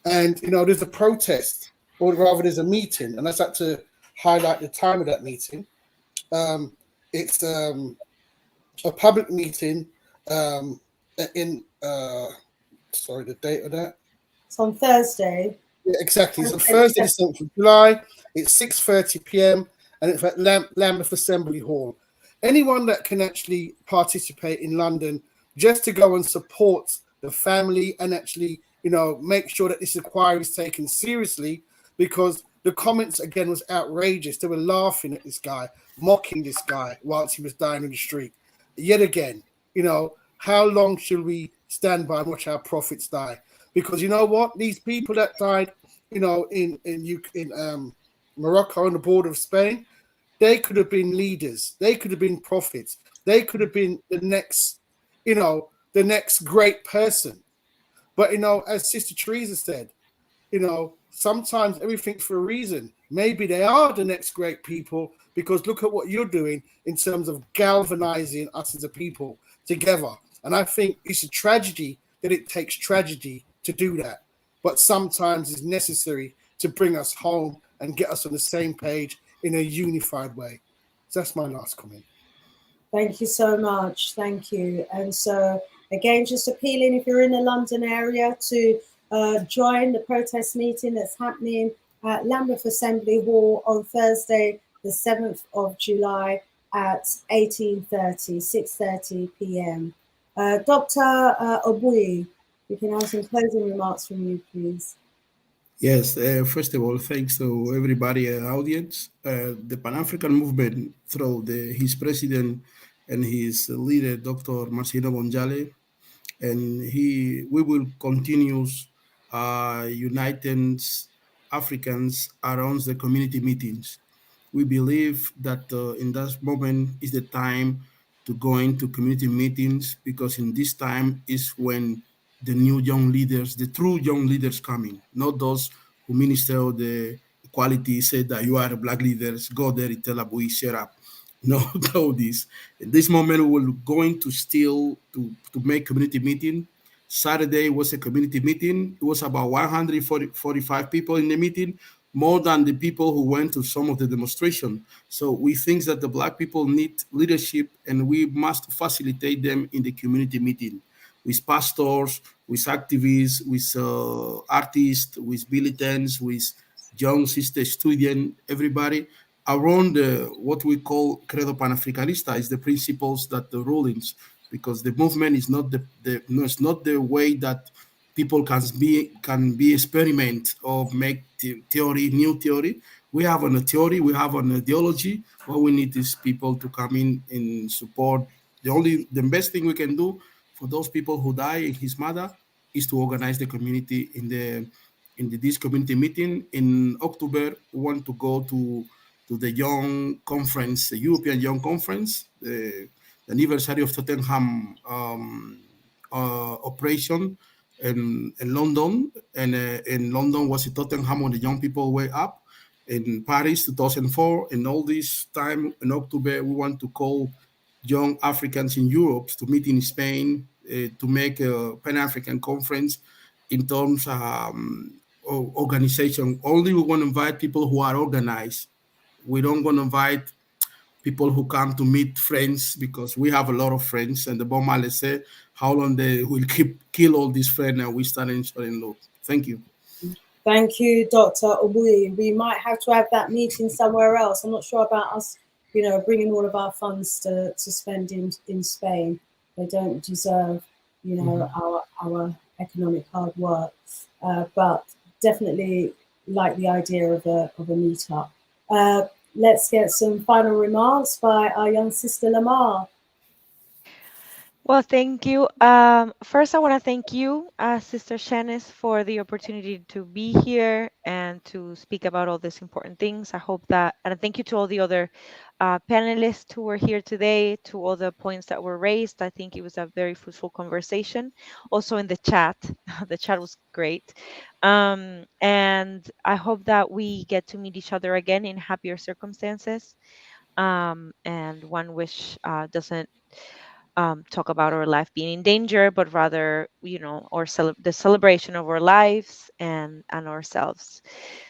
And, you know, there's a protest, or rather there's a meeting, and I'd like to highlight the time of that meeting. It's a public meeting in, sorry, the date of that? It's on Thursday. Yeah, exactly. It's on Thursday, the 7th of July. It's 6:30 p.m. and it's at Lambeth Assembly Hall. Anyone that can actually participate in London, just to go and support the family and actually, you know, make sure that this inquiry is taken seriously, because the comments, again, was outrageous. They were laughing at this guy, mocking this guy whilst he was dying on the street. Yet again, you know, how long should we stand by and watch our prophets die? Because you know what? These people that died, you know, in Morocco on the border of Spain, they could have been leaders. They could have been prophets. They could have been the next, you know, the next great person. But, you know, as Sister Teresa said, you know, sometimes everything's for a reason. Maybe they are the next great people, because look at what you're doing in terms of galvanizing us as a people together. And I think it's a tragedy that it takes tragedy to do that. But sometimes it's necessary to bring us home and get us on the same page in a unified way. So that's my last comment. Thank you so much. Thank you. And so, again, just appealing, if you're in the London area, to join the protest meeting that's happening at Lambeth Assembly Hall on Thursday, the 7th of July at 6:30 p.m. Dr. Obui, we can have some closing remarks from you, please. Yes, first of all, thanks to everybody in the audience. The Pan-African movement, through his president and his leader, Dr. Marcelino Gonzalez, and we will continue uniting Africans around the community meetings. We believe that in that moment is the time to go into community meetings, because in this time is when the new young leaders, the true young leaders coming, not those who minister the equality, say that you are black leaders, go there and tell Abui, shut up. know this. In this moment, we're going to still to make community meeting. Saturday was a community meeting. It was about 145 people in the meeting, more than the people who went to some of the demonstration. So we think that the Black people need leadership, and we must facilitate them in the community meeting with pastors, with activists, with artists, with militants, with young sister student, everybody around what we call credo panafricanista is the principles that the rulings, because the movement is not no, it's not the way that people can be experiment or make theory, new theory. We have a theory, we have an ideology. What we need is people to come in and support. The best thing we can do for those people who die in his mother is to organize the community this community meeting in October. We want to go to the Young Conference, the European Young Conference, the anniversary of Tottenham operation in London. And in London was the Tottenham when the young people were up. In Paris, 2004, and all this time in October, we want to call young Africans in Europe to meet in Spain to make a Pan-African conference in terms of organization. Only we want to invite people who are organized. We don't want to invite people who come to meet friends, because we have a lot of friends, and the Bomale say how long they will kill all these friends, and we start in low. Thank you. Thank you, Dr. Obui. We might have to have that meeting somewhere else. I'm not sure about us, bringing all of our funds to spend in Spain. They don't deserve, our economic hard work. But definitely like the idea of a meetup. Let's get some final remarks by our young sister Lamar. Well, thank you. First, I want to thank you, Sister Shanice, for the opportunity to be here and to speak about all these important things. I hope that, and thank you to all the other panelists who were here today, to all the points that were raised. I think it was a very fruitful conversation. Also in the chat, the chat was great. And I hope that we get to meet each other again in happier circumstances. And one wish doesn't talk about our life being in danger, but rather, or the celebration of our lives and ourselves.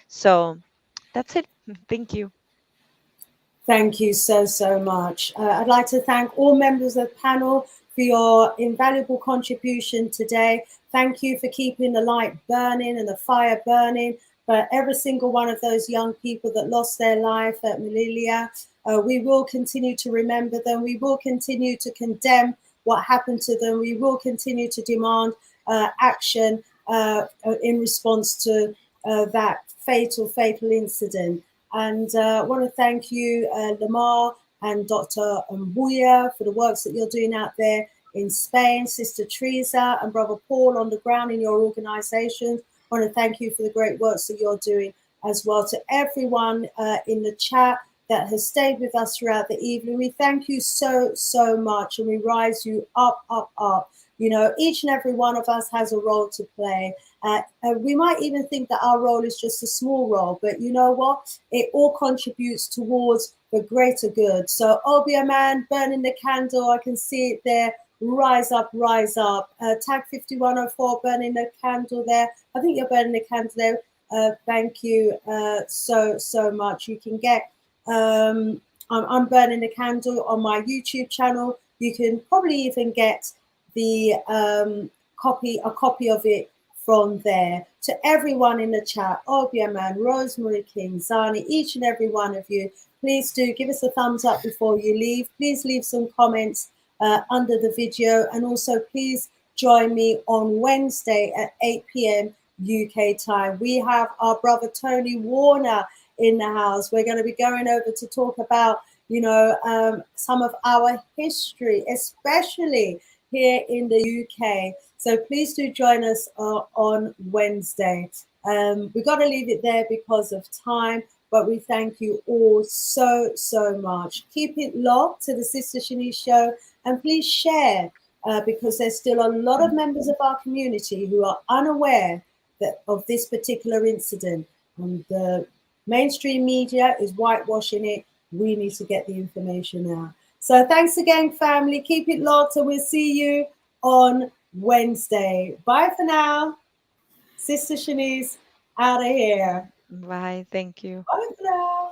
So that's it. Thank you. Thank you so much. I'd like to thank all members of the panel for your invaluable contribution today. Thank you for keeping the light burning and the fire burning for every single one of those young people that lost their life at Melilla. We will continue to remember them. We will continue to condemn what happened to them. We will continue to demand action in response to that fatal incident. And I want to thank you, Lamar and Dr. Mbuya, for the works that you're doing out there in Spain, Sister Teresa and Brother Paul on the ground in your organizations. I want to thank you for the great works that you're doing as well. To everyone in the chat that has stayed with us throughout the evening, we thank you so much, and we rise you up. Each and every one of us has a role to play. We might even think that our role is just a small role, but you know what? It all contributes towards the greater good. So Obia Man, burning the candle, I can see it there. Rise up, rise up. Tag 5104, burning the candle there. I think you're burning the candle there. Thank you so much. You can get, I'm burning the candle on my YouTube channel. You can probably even get the a copy of it from there. To everyone in the chat, Obia Man, Rosemary King, Zani, each and every one of you, please do give us a thumbs up before you leave. Please leave some comments under the video, and also please join me on Wednesday at 8 p.m. UK time. We have our brother Tony Warner in the house. We're going to be going over to talk about, some of our history, especially here in the UK. So please do join us on Wednesday. We've got to leave it there because of time, but we thank you all so much. Keep it locked to the Sister Shanice Show, and please share because there's still a lot of members of our community who are unaware of this particular incident. And the mainstream media is whitewashing it we need to get the information out. So thanks again, family. Keep it locked, and we'll see you on Wednesday. Bye for now. Sister Shanice out of here. Bye. Thank you. Bye for now.